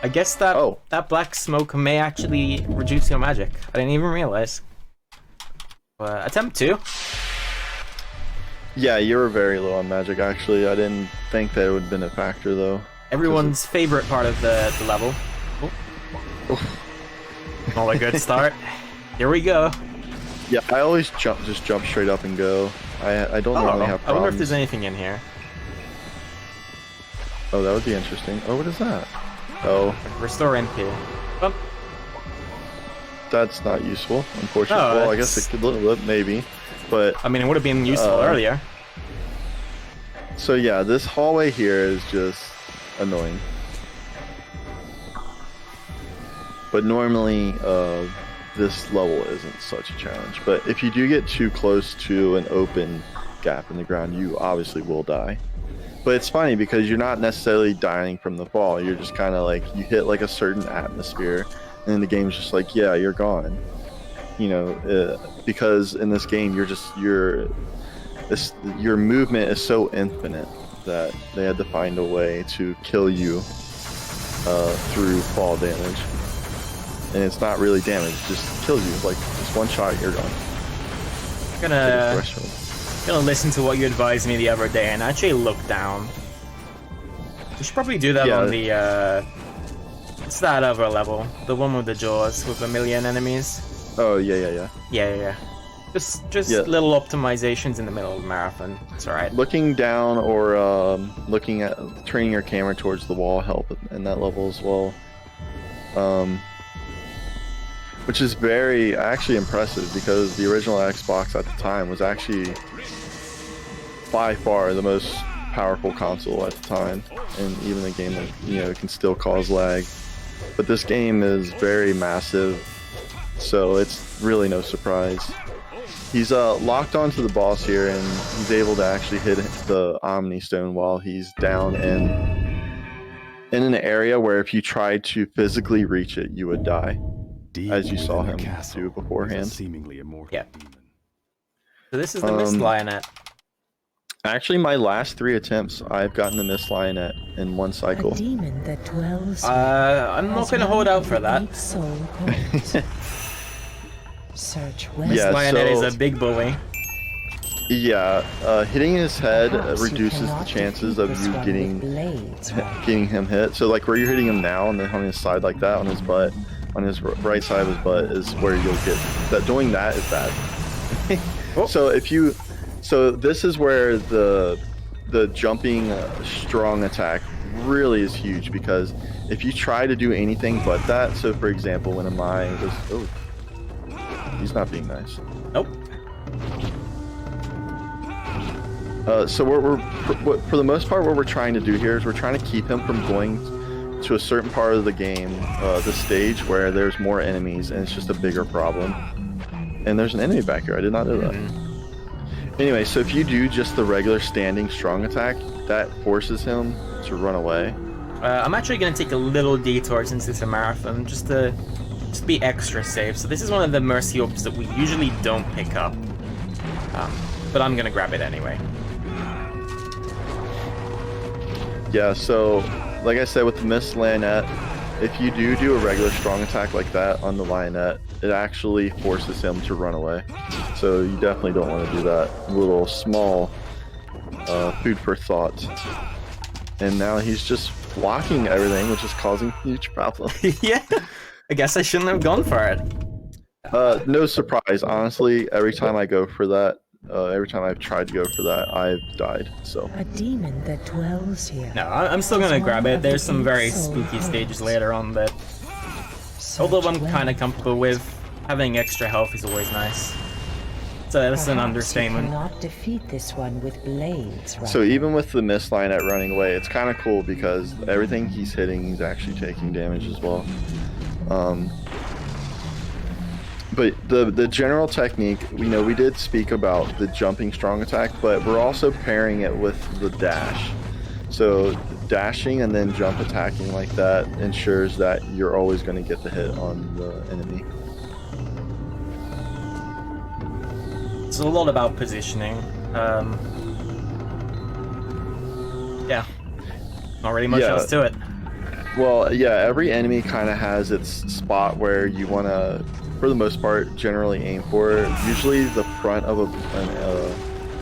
S1: I guess that that black smoke may actually reduce your magic. I didn't even realize. Attempt 2.
S2: Yeah, you were very low on magic, actually. I didn't think that it would have been a factor, though.
S1: Everyone's favorite part of the level. Not a good start. Here we go.
S2: Yeah, I always just jump straight up and go. I don't normally have problems.
S1: I wonder if there's anything in here.
S2: Oh, that would be interesting. Oh, what is that? Oh.
S1: Restore NP. Oh.
S2: That's not useful, unfortunately.
S1: Oh,
S2: well, I guess it could a little bit, maybe. But
S1: I mean, it would have been useful earlier.
S2: So yeah, this hallway here is just annoying. But normally, this level isn't such a challenge. But if you do get too close to an open gap in the ground, you obviously will die. But it's funny because you're not necessarily dying from the fall. You're just kind of like, you hit like a certain atmosphere, and then the game's just like, yeah, you're gone. You know, because in this game, your movement is so infinite that they had to find a way to kill you through fall damage. And it's not really damage, it just kills you. Like, just one shot, you're gone.
S1: Gonna listen to what you advised me the other day and actually look down. We should probably do that on the it's that other level, the one with the jaws with a million enemies.
S2: Oh yeah.
S1: Just little optimizations in the middle of the marathon. It's alright.
S2: Looking down or looking at turning your camera towards the wall help in that level as well. Which is very actually impressive because the original Xbox at the time was actually by far the most powerful console at the time, and even a game that, you know, can still cause lag. But this game is very massive, so it's really no surprise. He's locked onto the boss here, and he's able to actually hit the Ameiii stone while he's down and in an area where if you tried to physically reach it, you would die,
S6: Deep
S2: as you saw
S6: within
S2: him
S6: the castle
S2: do
S6: is a
S2: beforehand.
S6: seemingly immortal
S1: Yeah.
S6: demon.
S1: So this is the Mist Lionette.
S2: Actually, my last 3 attempts, I've gotten the Mist Lionette in one cycle.
S4: A demon that dwells
S1: I'm not going to hold out for that.
S4: soul calls. Search west.
S2: Yeah,
S1: Lionette
S2: so-
S1: is a big bully.
S2: Yeah, hitting his head
S4: Perhaps you
S2: reduces the
S4: cannot
S2: chances
S4: defeat
S2: of
S4: this
S2: you
S4: one
S2: getting
S4: with blades, right?
S2: getting him hit. So like where you're hitting him now, and then on his side like that, on his butt, on his right side of his butt is where you'll get that. Doing that is bad.
S1: Oh.
S2: So this is where the jumping strong attack really is huge, because if you try to do anything but that, so for example when Ameiii was, oh, he's not being nice.
S1: Nope.
S2: So for the most part, what we're trying to do here is we're trying to keep him from going to a certain part of the game, the stage where there's more enemies and it's just a bigger problem. And there's an enemy back here. I did not know that. Anyway, so if you do just the regular standing strong attack, that forces him to run away.
S1: I'm actually going to take a little detour since it's a marathon, just to be extra safe. So this is one of the mercy orbs that we usually don't pick up, but I'm going to grab it anyway.
S2: Yeah, so like I said with the Mist Lionette, if you do a regular strong attack like that on the Lionette, it actually forces him to run away. So you definitely don't want to do that. Little small food for thought. And now he's just blocking everything, which is causing huge problems.
S1: Yeah, I guess I shouldn't have gone for it.
S2: No surprise, honestly. Every time I go for that, every time I've tried to go for that, I've died. So
S4: A demon that dwells here.
S1: No, I'm still going to grab it. There's some very spooky stages later on that, although I'm kind of comfortable with, having extra health is always nice. So that's an understatement.
S4: You cannot defeat this one with blades, right?
S2: So even with the Mist Lionette running away, it's kind of cool because everything he's hitting, he's actually taking damage as well. But the general technique, we did speak about the jumping strong attack, but we're also pairing it with the dash. So dashing and then jump attacking like that ensures that you're always going to get the hit on the enemy.
S1: It's a lot about positioning. Yeah, not really much else to it.
S2: Well, yeah, every enemy kind of has its spot where you want to, for the most part, generally aim for. Usually the front of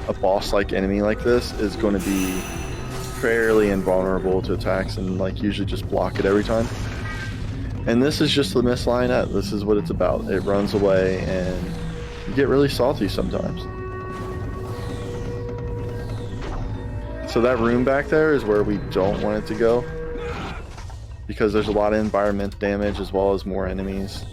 S2: a boss-like enemy like this is going to be fairly invulnerable to attacks and like usually just block it every time. And this is just the Mist Lionette. This is what it's about. It runs away and you get really salty sometimes. So that room back there is where we don't want it to go, because there's a lot of environment damage as well as more enemies.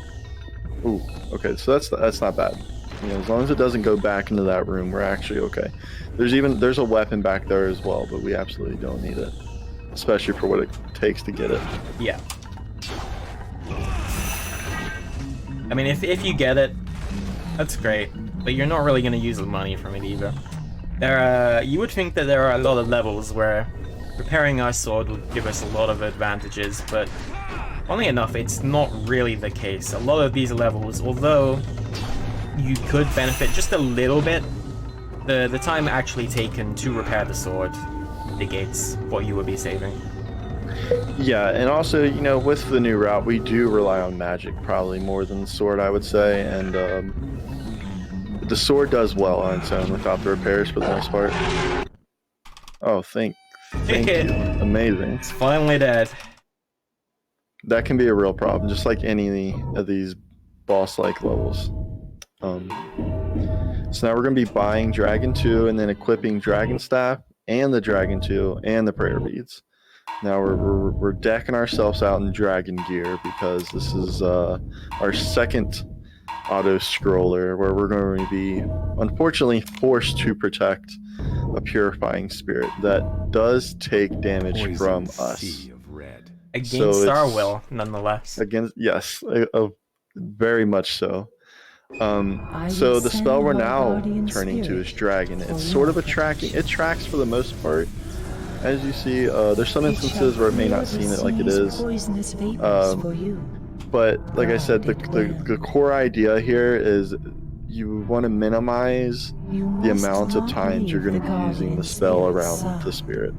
S2: Ooh, okay, so that's not bad. As long as it doesn't go back into that room, we're actually okay. There's a weapon back there as well, but we absolutely don't need it, especially for what it takes to get it.
S1: Yeah. I mean, if you get it, that's great, but you're not really going to use the money from it either. You would think that there are a lot of levels where repairing our sword would give us a lot of advantages, but funnily enough, it's not really the case. A lot of these levels, although you could benefit just a little bit, the time actually taken to repair the sword negates what you would be saving.
S2: Yeah, and also, with the new route, we do rely on magic probably more than the sword, I would say, and the sword does well on its own without the repairs for the most part. Oh, thank you. Amazing.
S1: It's finally dead.
S2: That can be a real problem, just like any of these boss-like levels. So now we're going to be buying Dragon 2 and then equipping Dragon Staff and the Dragon 2 and the Prayer Beads. Now we're decking ourselves out in Dragon Gear because this is our second auto-scroller where we're going to be, unfortunately, forced to protect a Purifying Spirit that does take damage from us.
S6: Sea of red.
S1: Against
S2: So
S1: our
S2: it's-
S1: will, nonetheless.
S2: Yes, very much so. So the spell we're now turning to is Dragon. It's sort of it tracks for the most part. as you see, there's some instances where it may not seem it like it is.
S4: Poisonous vapors for you.
S2: But like I said, the core idea here is you want to minimize the amount of times you're going to be using the spell around the spirit.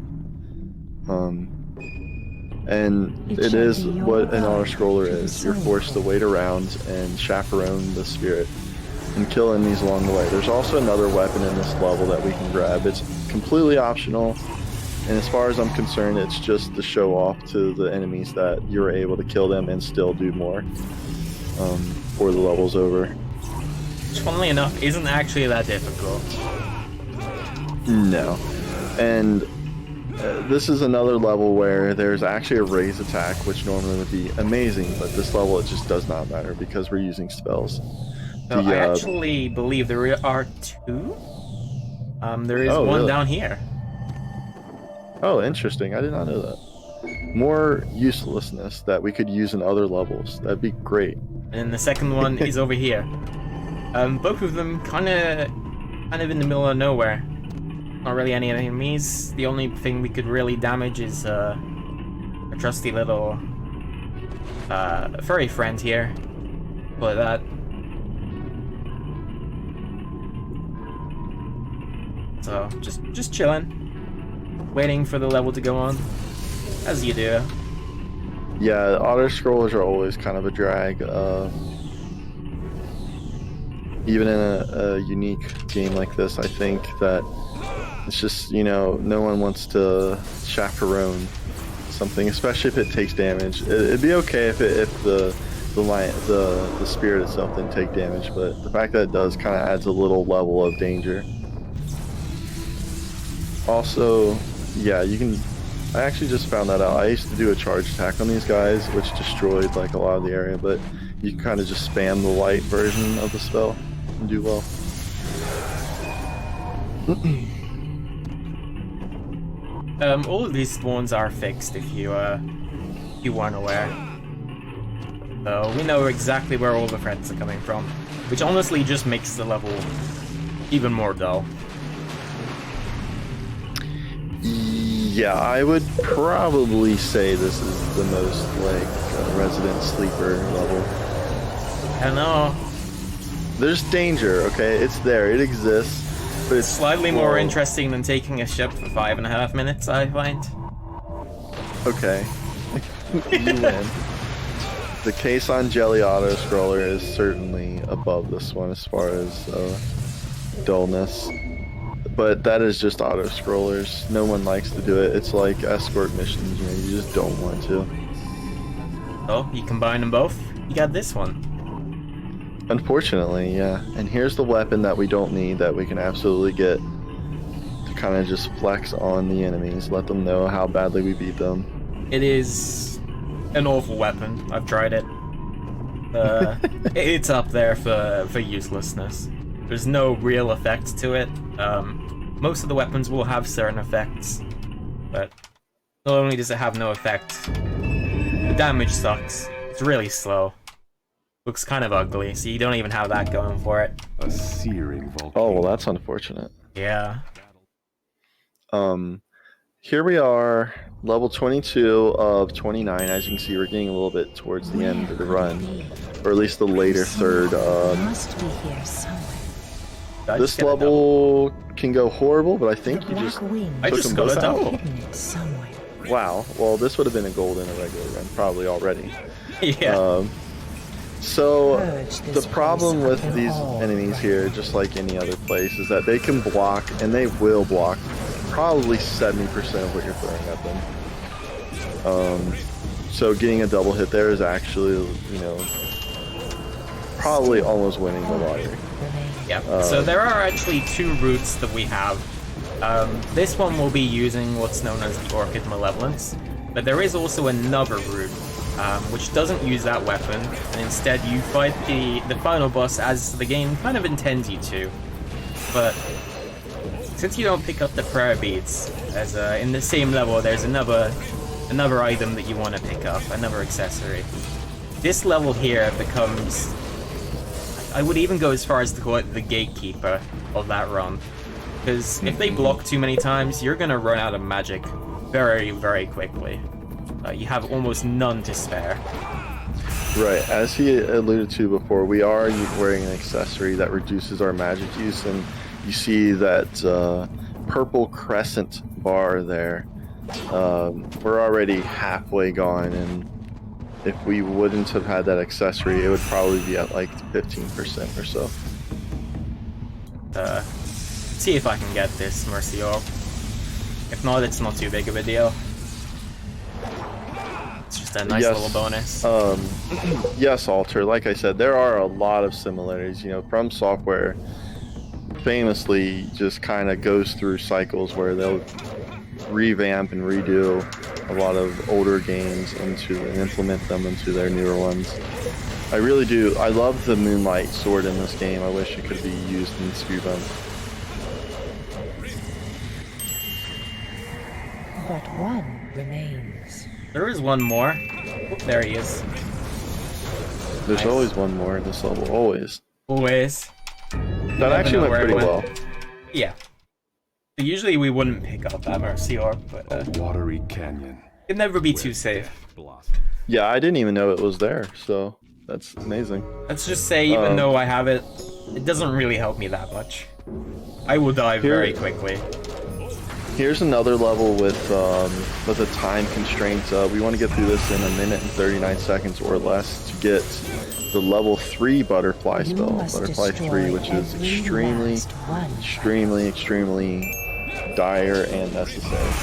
S2: And it is what an auto scroller is. You're forced to wait around and chaperone the spirit and kill enemies along the way. There's also another weapon in this level that we can grab. It's completely optional, and as far as I'm concerned, it's just to show off to the enemies that you're able to kill them and still do more before the level's over.
S1: Which, funnily enough, isn't actually that difficult.
S2: No. And this is another level where there's actually a raise attack, which normally would be amazing, but this level it just does not matter because we're using spells.
S1: So I actually believe there are two. There is one
S2: really?
S1: down here.
S2: Oh, interesting. I did not know that. More uselessness that we could use in other levels. That'd be great.
S1: And the second one is over here. Both of them kind of in the middle of nowhere. Not really any enemies. The only thing we could really damage is a trusty little furry friend here. Like that. So just chilling, waiting for the level to go on, as you do.
S2: Yeah, auto scrollers are always kind of a drag. Even in a unique game like this, I think that it's just, you know, no one wants to chaperone something, especially if it takes damage. It'd be okay if the spirit itself didn't take damage, but the fact that it does kind of adds a little level of danger. Also, yeah, you can. I actually just found that out. I used to do a charge attack on these guys, which destroyed like a lot of the area, but you can kind of just spam the light version of the spell and do well.
S1: All of these spawns are fixed if you weren't aware. So we know exactly where all the threats are coming from, which honestly just makes the level even more dull.
S2: Yeah, I would probably say this is the most like Resident Sleeper level.
S1: I don't know.
S2: There's danger, okay? It's there, it exists. But it's
S1: Slightly more interesting than taking a ship for 5.5 minutes, I find.
S2: Okay. You win. The case on Jelly Auto Scroller is certainly above this one as far as dullness. But that is just auto scrollers. No one likes to do it. It's like escort missions, you know, you just don't want to.
S1: Oh, you combine them both, you got this one.
S2: Unfortunately, yeah. And here's the weapon that we don't need that we can absolutely get to kind of just flex on the enemies, let them know how badly we beat them.
S1: It is an awful weapon. I've tried it. It's up there for uselessness. There's no real effect to it. Most of the weapons will have certain effects, but not only does it have no effect, the damage sucks. It's really slow. Looks kind of ugly, so you don't even have that going for it.
S6: A searing volcano.
S2: Oh, well, that's unfortunate.
S1: Yeah.
S2: Here we are, level 22 of 29. As you can see, we're getting a little bit towards the end of the run, or at least the later third.
S4: Must be here somewhere.
S2: This level can go horrible, but I think you just
S1: I just got a double.
S4: Somewhere.
S2: Wow. Well, this would have been a gold in a regular run, probably already.
S1: Yeah.
S2: So the problem with these enemies here, just like any other place, is that they can block, and they will block, probably 70% of what you're throwing at them. So getting a double hit there is actually, you know, probably almost winning the lottery.
S1: Yeah. So there are actually two routes that we have. This one will be using what's known as the Orchid Malevolence, but there is also another route, which doesn't use that weapon, and instead you fight the final boss as the game kind of intends you to. But since you don't pick up the prayer beads, as in the same level, there's another item that you want to pick up, another accessory. This level here becomes, I would even go as far as to call it the gatekeeper of that run, because if they block too many times, you're gonna run out of magic very, very quickly. You have almost none to spare.
S2: Right, as he alluded to before, we are wearing an accessory that reduces our magic use, and you see that purple crescent bar there. We're already halfway gone, and if we wouldn't have had that accessory, it would probably be at like 15% or so.
S1: See if I can get this Mercy Orb. If not, it's not too big of a deal. It's just a nice little bonus.
S2: Yes, Alter. Like I said, there are a lot of similarities. You know, From Software famously just kind of goes through cycles where they'll revamp and redo a lot of older games and implement them into their newer ones. I really do. I love the Moonlight sword in this game. I wish it could be used in Speedrun.
S4: But one remains.
S1: There is one more. Oh, there he is.
S2: There's
S1: Nice.
S2: always one more in this level. Always.
S1: Always.
S2: That actually went pretty well.
S1: Yeah. Usually we wouldn't pick up that Mercy Orb, but
S6: A watery canyon.
S1: it'd never be too safe.
S6: Blossom.
S2: Yeah, I didn't even know it was there, so that's amazing.
S1: Let's just say, even though I have it, it doesn't really help me that much. I will die very quickly.
S2: Here's another level with a time constraint. We want to get through this in 1 minute and 39 seconds or less to get the level 3 butterfly spell. Butterfly 3, which is extremely dire and necessary.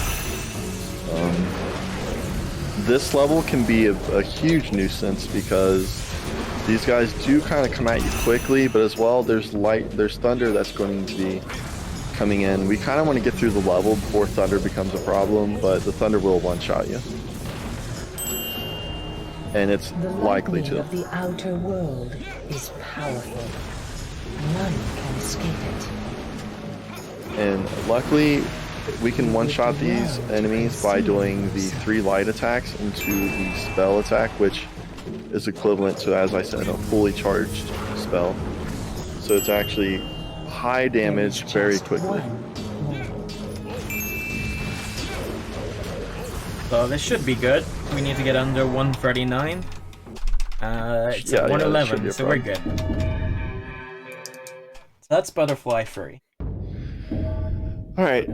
S2: This level can be a huge nuisance because these guys do kind of come at you quickly, but as well there's thunder that's going to be coming in. We kind of want to get through the level before thunder becomes a problem, but the thunder will one-shot you. And it's likely to.
S4: The outer world is powerful. None can escape it.
S2: And luckily, we can one-shot these enemies by doing the 3 light attacks into the spell attack, which is equivalent to, as I said, a fully charged spell. So it's actually high damage very quickly.
S1: So this should be good. We need to get under 139. It's at 111, so we're good. So that's Butterfly 3.
S2: Alright,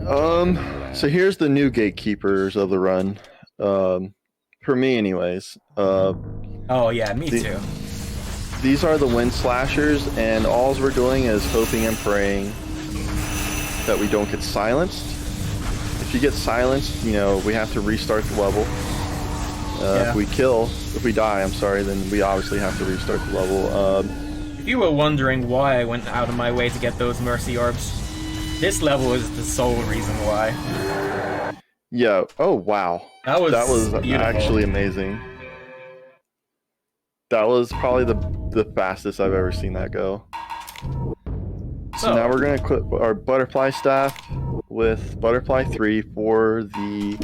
S2: so here's the new gatekeepers of the run. For me anyways.
S1: Oh yeah, me too.
S2: These are the wind slashers, and all we're doing is hoping and praying that we don't get silenced. If you get silenced, you know, we have to restart the level. If we die, I'm sorry, then we obviously have to restart the level.
S1: If you were wondering why I went out of my way to get those Mercy Orbs, this level is the sole reason why.
S2: Yeah, oh wow. That was
S1: beautiful.
S2: Actually amazing. That was probably the fastest I've ever seen that go. So now we're going to equip our Butterfly Staff with Butterfly 3 for the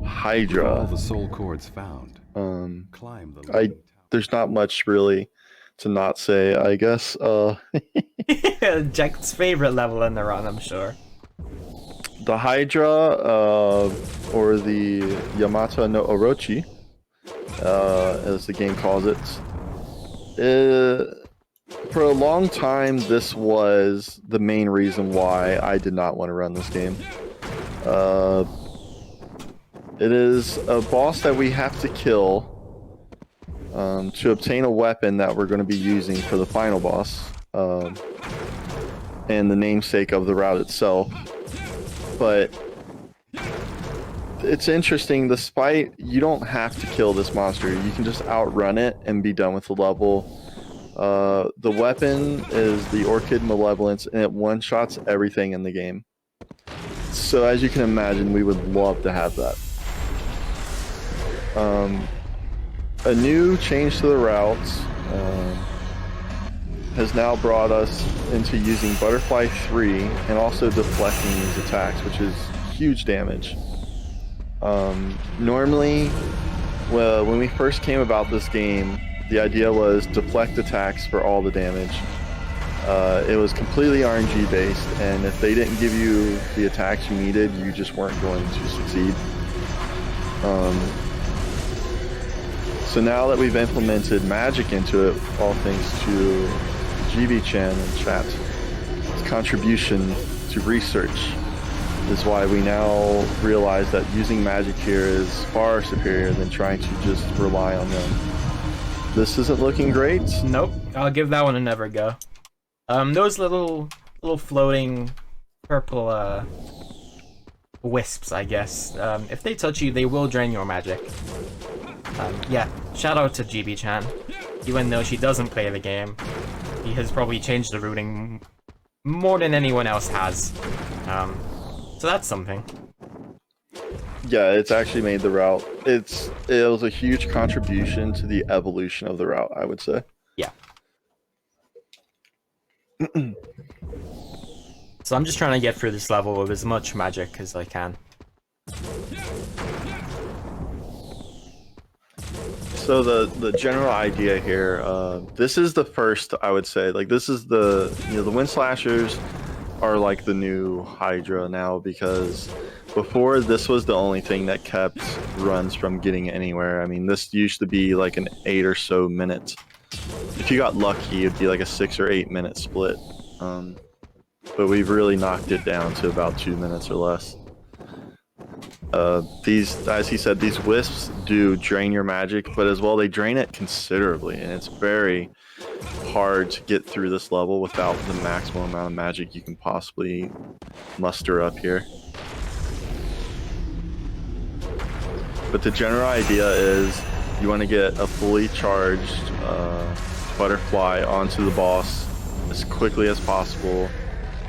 S2: Hydra.
S6: All the soul cords found. Climb the
S2: there's not much really to not say, I guess.
S1: Jack's favorite level in the run, I'm sure.
S2: The Hydra, or the Yamata no Orochi, as the game calls it. For a long time, this was the main reason why I did not want to run this game. It is a boss that we have to kill to obtain a weapon that we're going to be using for the final boss, and the namesake of the route itself. But it's interesting, despite you don't have to kill this monster, you can just outrun it and be done with the level. The weapon is the Orchid Malevolence, and it one-shots everything in the game. So as you can imagine, we would love to have that. A new change to the routes has now brought us into using Butterfly 3 and also deflecting these attacks, which is huge damage. Normally, well, when we first came about this game, the idea was deflect attacks for all the damage. It was completely RNG based, and if they didn't give you the attacks you needed, you just weren't going to succeed. So now that we've implemented magic into it, all thanks to GB-chan and chat, his contribution to research is why we now realize that using magic here is far superior than trying to just rely on them. This isn't looking great.
S1: Nope, I'll give that one another go. Those little floating purple wisps, I guess. If they touch you, they will drain your magic. Yeah, shout out to GB-chan. Even though she doesn't play the game, he has probably changed the routing more than anyone else has. So that's something.
S2: Yeah, it's actually made the route. It was a huge contribution to the evolution of the route, I would say.
S1: Yeah. So I'm just trying to get through this level with as much magic as I can.
S2: So the general idea here, this is the first, I would say, like this is the, the Wind Slashers are like the new Hydra now, because before this was the only thing that kept runs from getting anywhere. I mean, this used to be like an 8 or so minute. If you got lucky, it'd be like a 6 or 8 minute split. But we've really knocked it down to about 2 minutes or less. These, as he said, these wisps do drain your magic, but as well they drain it considerably, and it's very hard to get through this level without the maximum amount of magic you can possibly muster up here. But the general idea is you want to get a fully charged butterfly onto the boss as quickly as possible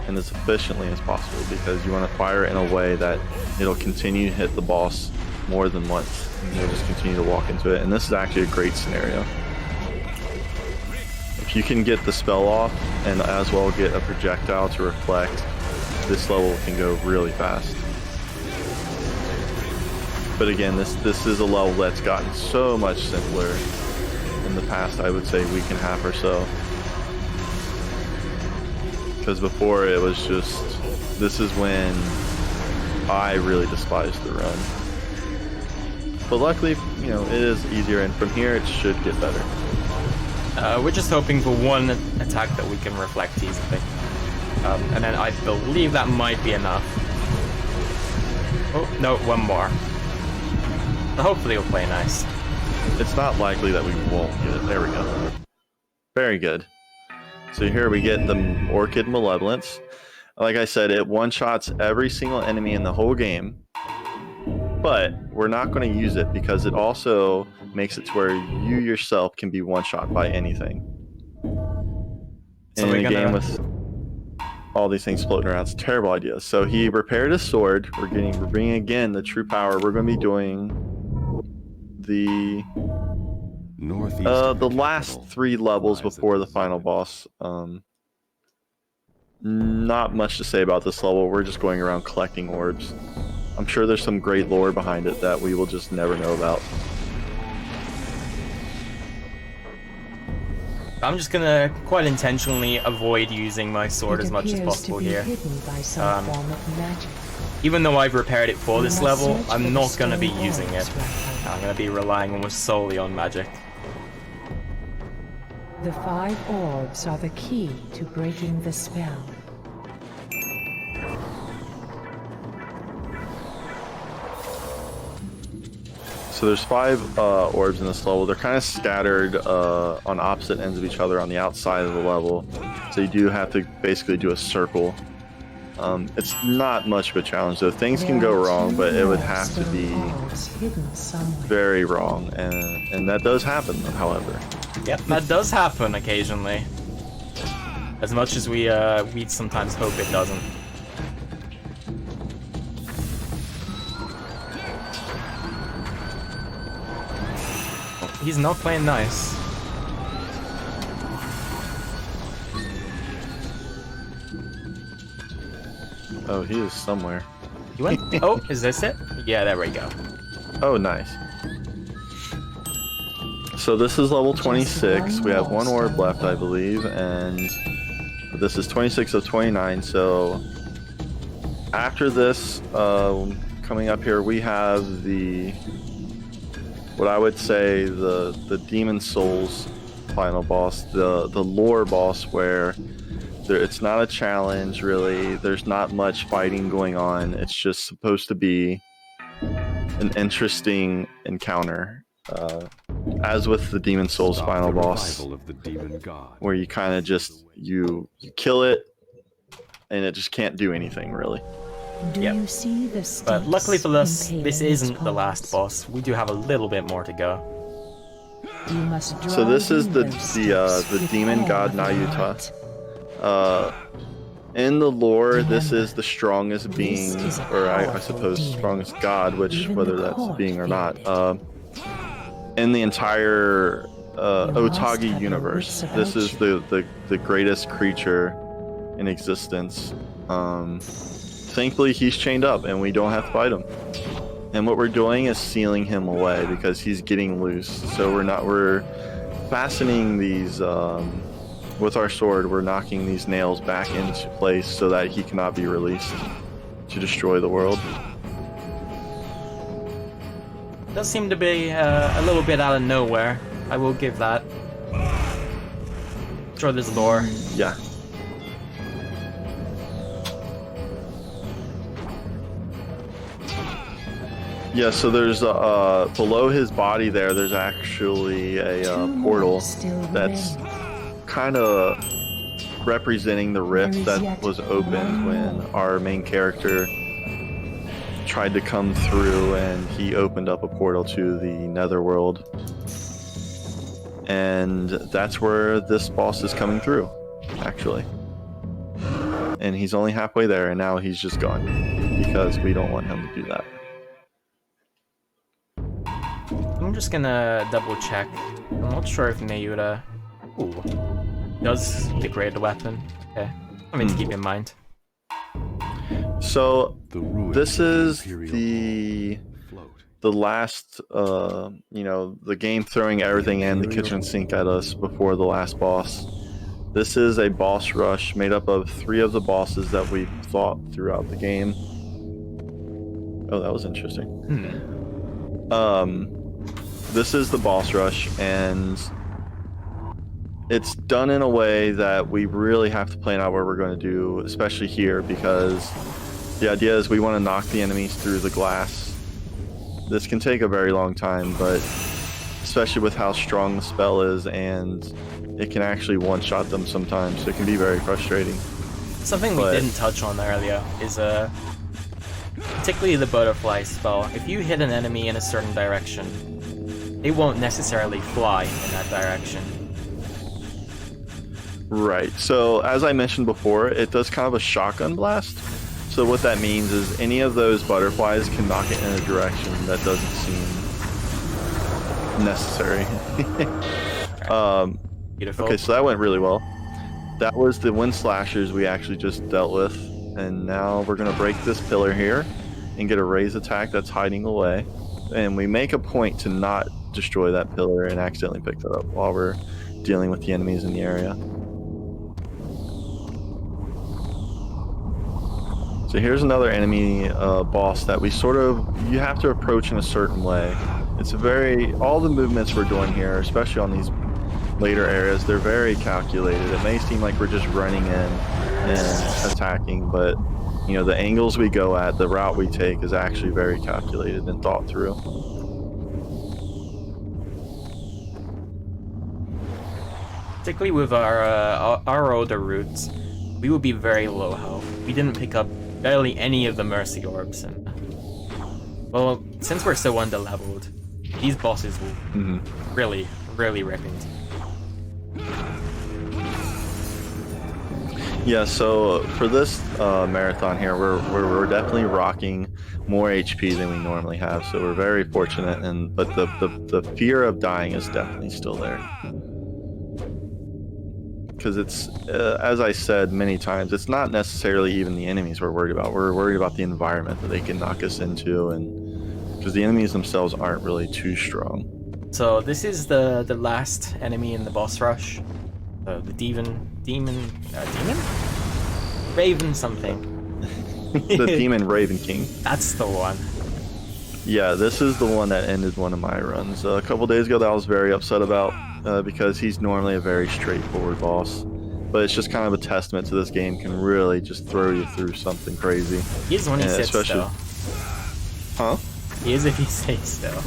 S2: and as efficiently as possible, because you want to fire it in a way that it'll continue to hit the boss more than once, and you'll just continue to walk into it. And this is actually a great scenario. If you can get the spell off and as well get a projectile to reflect, this level can go really fast. But again, this is a level that's gotten so much simpler in the past, I would say, week and a half or so. Because before it was just, this is when I really despised the run. But luckily, it is easier, and from here it should get better.
S1: We're just hoping for one attack that we can reflect easily. And then I believe that might be enough. Oh, no, one more. So hopefully it'll play nice.
S2: It's not likely that we won't get it. There we go. Very good. So here we get the Orchid Malevolence. Like I said, it one-shots every single enemy in the whole game. But we're not going to use it because it also makes it to where you yourself can be one-shot by anything.
S1: So
S2: in a game with all these things floating around, it's a terrible idea. So he repaired his sword. We're bringing again the true power. We're going to be doing the
S6: Northeast
S2: the last 3 levels before the final boss. Not much to say about this level. We're just going around collecting orbs. I'm sure there's some great lore behind it that we will just never know about.
S1: I'm just gonna quite intentionally avoid using my sword as much as possible here. Even though I've repaired it for this level, I'm not gonna be using it. I'm gonna be relying almost solely on magic.
S4: The 5 orbs are the key to breaking the spell.
S2: So there's 5 orbs in this level. They're kind of scattered on opposite ends of each other on the outside of the level. So you do have to basically do a circle. It's not much of a challenge though. Things can go wrong, but it would have to be very wrong. And that does happen, however.
S1: Yep, that does happen occasionally. As much as we'd sometimes hope it doesn't. He's not playing nice.
S2: Oh, he is somewhere.
S1: You went? Oh, is this it? Yeah, there we go.
S2: Oh, nice. So this is level 26. We have 1 orb left, I believe, and this is 26 of 29. So after this, coming up here, we have what I would say the Demon Souls final boss, the lore boss, where it's not a challenge really. There's not much fighting going on. It's just supposed to be an interesting encounter, as with the Demon Souls final boss,
S6: of the demon god.
S2: where you kind of just you kill it, and it just can't do anything really.
S4: Do
S1: Yep.
S4: you see the
S1: But luckily for us,
S4: stakes
S1: this
S4: impaling
S1: isn't
S4: its
S1: the last
S4: poles?
S1: boss. We do have a little bit more to go.
S4: You must
S2: So this
S4: drive
S2: is
S4: in
S2: the
S4: those stakes
S2: the
S4: with
S2: demon
S4: all
S2: god
S4: of your
S2: Nayuta.
S4: might.
S2: In the lore, this
S4: Remember,
S2: is the strongest being,
S4: is a
S2: or I
S4: powerful
S2: suppose
S4: demon.
S2: strongest god, which
S4: Even
S2: whether
S4: the
S2: that's a
S4: court
S2: being or
S4: feared
S2: not, in the entire
S4: must
S2: Otogi
S4: have your
S2: universe.
S4: wits
S2: This
S4: about
S2: is
S4: you.
S2: the greatest creature in existence. Thankfully, he's chained up, and we don't have to fight him. And what we're doing is sealing him away because he's getting loose. So we're fastening these. With our sword, we're knocking these nails back into place so that he cannot be released to destroy the world.
S1: Does seem to be a little bit out of nowhere. I will give that. Sure, there's lore.
S2: Yeah. Yeah, so there's below his body there's actually a portal that's kind of representing the rift that was opened when our main character tried to come through, and he opened up a portal to the netherworld. And that's where this boss is coming through, actually. And he's only halfway there, and now he's just gone because we don't want him to do that.
S1: I'm just gonna double check. I'm not sure if Nayuta does degrade the weapon. Okay, something to keep in mind.
S2: So
S6: The ruins
S2: this
S6: of
S2: is
S6: Imperial float.
S2: the last, the game throwing everything and the kitchen sink at us before the last boss. This is a boss rush made up of 3 of the bosses that we've fought throughout the game. Oh, that was interesting. This is the boss rush, and it's done in a way that we really have to plan out what we're going to do, especially here, because the idea is we want to knock the enemies through the glass. This can take a very long time, but especially with how strong the spell is, and it can actually one-shot them sometimes, so it can be very frustrating.
S1: Something we didn't touch on earlier is particularly the butterfly spell. If you hit an enemy in a certain direction, they won't necessarily fly in that direction.
S2: Right, so as I mentioned before, it does kind of a shotgun blast. So what that means is any of those butterflies can knock it in a direction that doesn't seem necessary.
S1: Beautiful.
S2: Okay, so that went really well. That was the wind slashers we actually just dealt with. And now we're going to break this pillar here and get a raise attack that's hiding away. And we make a point to not destroy that pillar and accidentally pick that up while we're dealing with the enemies in the area. So here's another enemy boss that we you have to approach in a certain way. It's all the movements we're doing here, especially on these later areas, they're very calculated. It may seem like we're just running in and attacking, but the angles we go at, the route we take is actually very calculated and thought through.
S1: Particularly with our older routes, we would be very low health. We didn't pick up barely any of the mercy orbs, and well, since we're so underleveled, these bosses will really rip into.
S2: Yeah, so for this marathon here, we're definitely rocking more HP than we normally have, so we're very fortunate. But the fear of dying is definitely still there, because it's as I said many times, it's not necessarily even the enemies we're worried about. We're worried about the environment that they can knock us into, and because the enemies themselves aren't really too strong.
S1: So this is the last enemy in the boss rush. The demon? Raven something.
S2: The demon Raven King.
S1: That's the one.
S2: Yeah, this is the one that ended one of my runs. A couple days ago that I was very upset about because he's normally a very straightforward boss. But it's just kind of a testament to this game can really just throw you through something crazy.
S1: He is when he sits
S2: especially...
S1: still.
S2: Huh?
S1: He is if he stays still.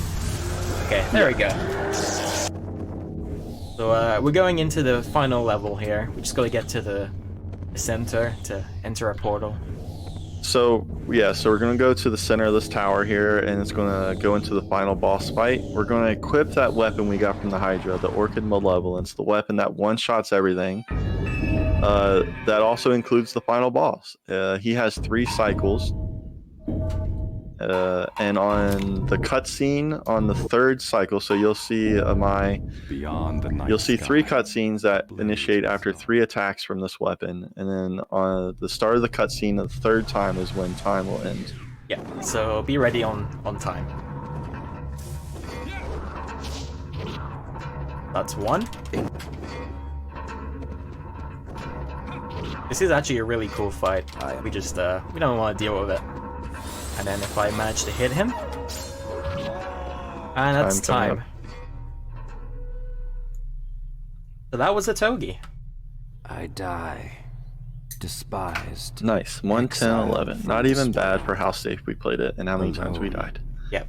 S1: Okay, there we go. So we're going into the final level here. We just gotta get to the center to enter a portal.
S2: So yeah, so we're gonna go to the center of this tower here, and it's gonna go into the final boss fight. We're gonna equip that weapon we got from the Hydra, the Orchid Malevolence, the weapon that one-shots everything. That also includes the final boss. He has 3 cycles. And on the cutscene on the 3rd cycle, so you'll see
S6: Beyond the night
S2: you'll see 3
S6: sky.
S2: cutscenes that initiate after 3 attacks from this weapon, and then on the start of the cutscene, the 3rd time is when time will end.
S1: Yeah, so be ready on time. That's 1. This is actually a really cool fight. We just we don't want to deal with it. And then if I manage to hit him, and that's time. So that was Otogi.
S7: I die, despised.
S2: Nice. 1, 10, 11. Not even bad for how safe we played it and how many times we died.
S1: Yep.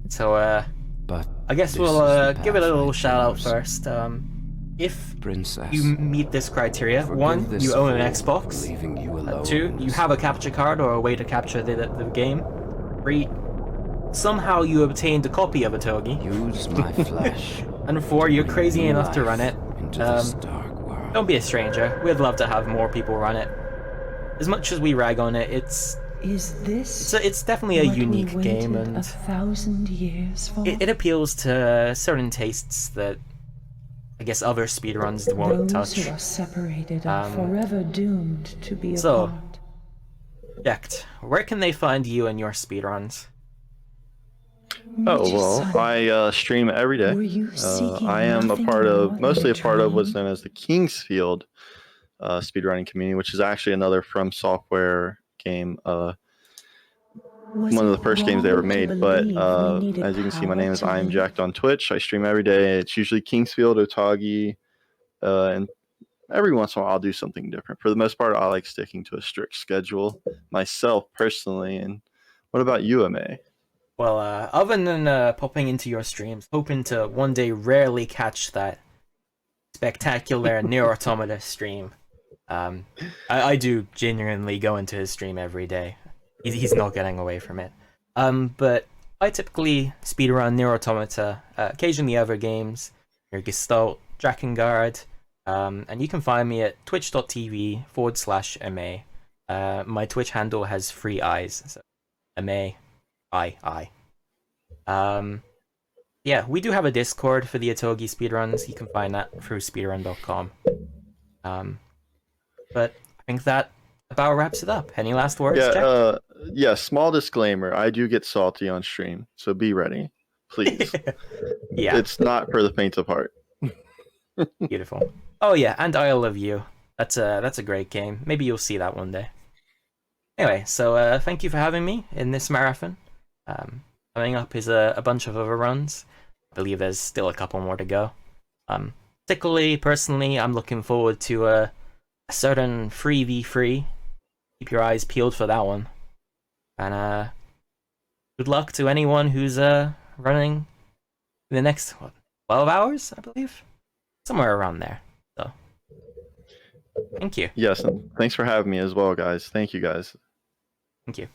S1: So
S7: But
S1: I guess
S7: this
S1: we'll
S7: is the
S1: give it a
S7: path
S1: little
S7: I
S1: shout out
S7: chose.
S1: first. If
S7: Princess,
S1: you meet this criteria,
S7: forgive
S1: 1,
S7: this
S1: you own an
S7: fool
S1: Xbox.
S7: for leaving you alone
S1: 2, you have a capture card or a way to capture the game. 3, somehow you obtained a copy of Otogi.
S7: Use my flesh.
S1: And 4, you're crazy
S7: Breathe
S1: enough to
S7: life
S1: run it.
S7: into this dark world.
S1: Don't be a stranger. We'd love to have more people run it. As much as we rag on it, it's definitely a
S4: what we
S1: unique game,
S4: waited
S1: and
S4: 1,000 years for?
S1: it appeals to certain tastes that I guess other speedruns won't
S4: Those
S1: touch.
S4: who are separated are forever doomed to be
S1: so-
S4: apart.
S1: Dekt, where can they find you and your speedruns?
S2: Oh, well, I stream every day.
S4: Were you seeking
S2: I am a
S4: nothing
S2: part
S4: more
S2: of, mostly a
S4: than
S2: part of what's
S4: training?
S2: known as the Kingsfield speedrunning community, which is actually another From Software game.
S4: Was
S2: One of
S4: it
S2: the first games they ever
S4: wrong to
S2: made, but
S4: believe we needed
S2: as you can see, my
S4: power
S2: name is
S4: to
S2: I Am
S4: live?
S2: Jacked on Twitch. I stream every day. It's usually Kingsfield, Otogi, and every once in a while I'll do something different. For the most part, I like sticking to a strict schedule myself personally. And what about you, Ameiii?
S1: Well, other than popping into your streams, hoping to one day rarely catch that spectacular Near Automata stream. I do genuinely go into his stream every day. He's not getting away from it. But I typically speedrun Near Automata, occasionally other games, your Gestalt, Drakengard, and you can find me at twitch.tv/Ameiii. My Twitch handle has 3 eyes, so Ameiii, I. Yeah, we do have a Discord for the Otogi speedruns. You can find that through speedrun.com. But I think that about wraps it up. Any last words, Jack?
S2: Yeah, small disclaimer. I do get salty on stream, so be ready. Please.
S1: Yeah,
S2: It's not for the faint of heart.
S1: beautiful. Oh yeah, and Isle of You. That's a great game. Maybe you'll see that one day. Anyway, so thank you for having me in this marathon. Coming up is a bunch of other runs. I believe there's still a couple more to go. Particularly, personally, I'm looking forward to a certain 3v3. Keep your eyes peeled for that one. And good luck to anyone who's running in the next 12 hours, I believe, somewhere around there. So, thank you.
S2: Yes, and thanks for having me as well, guys. Thank you, guys.
S1: Thank you.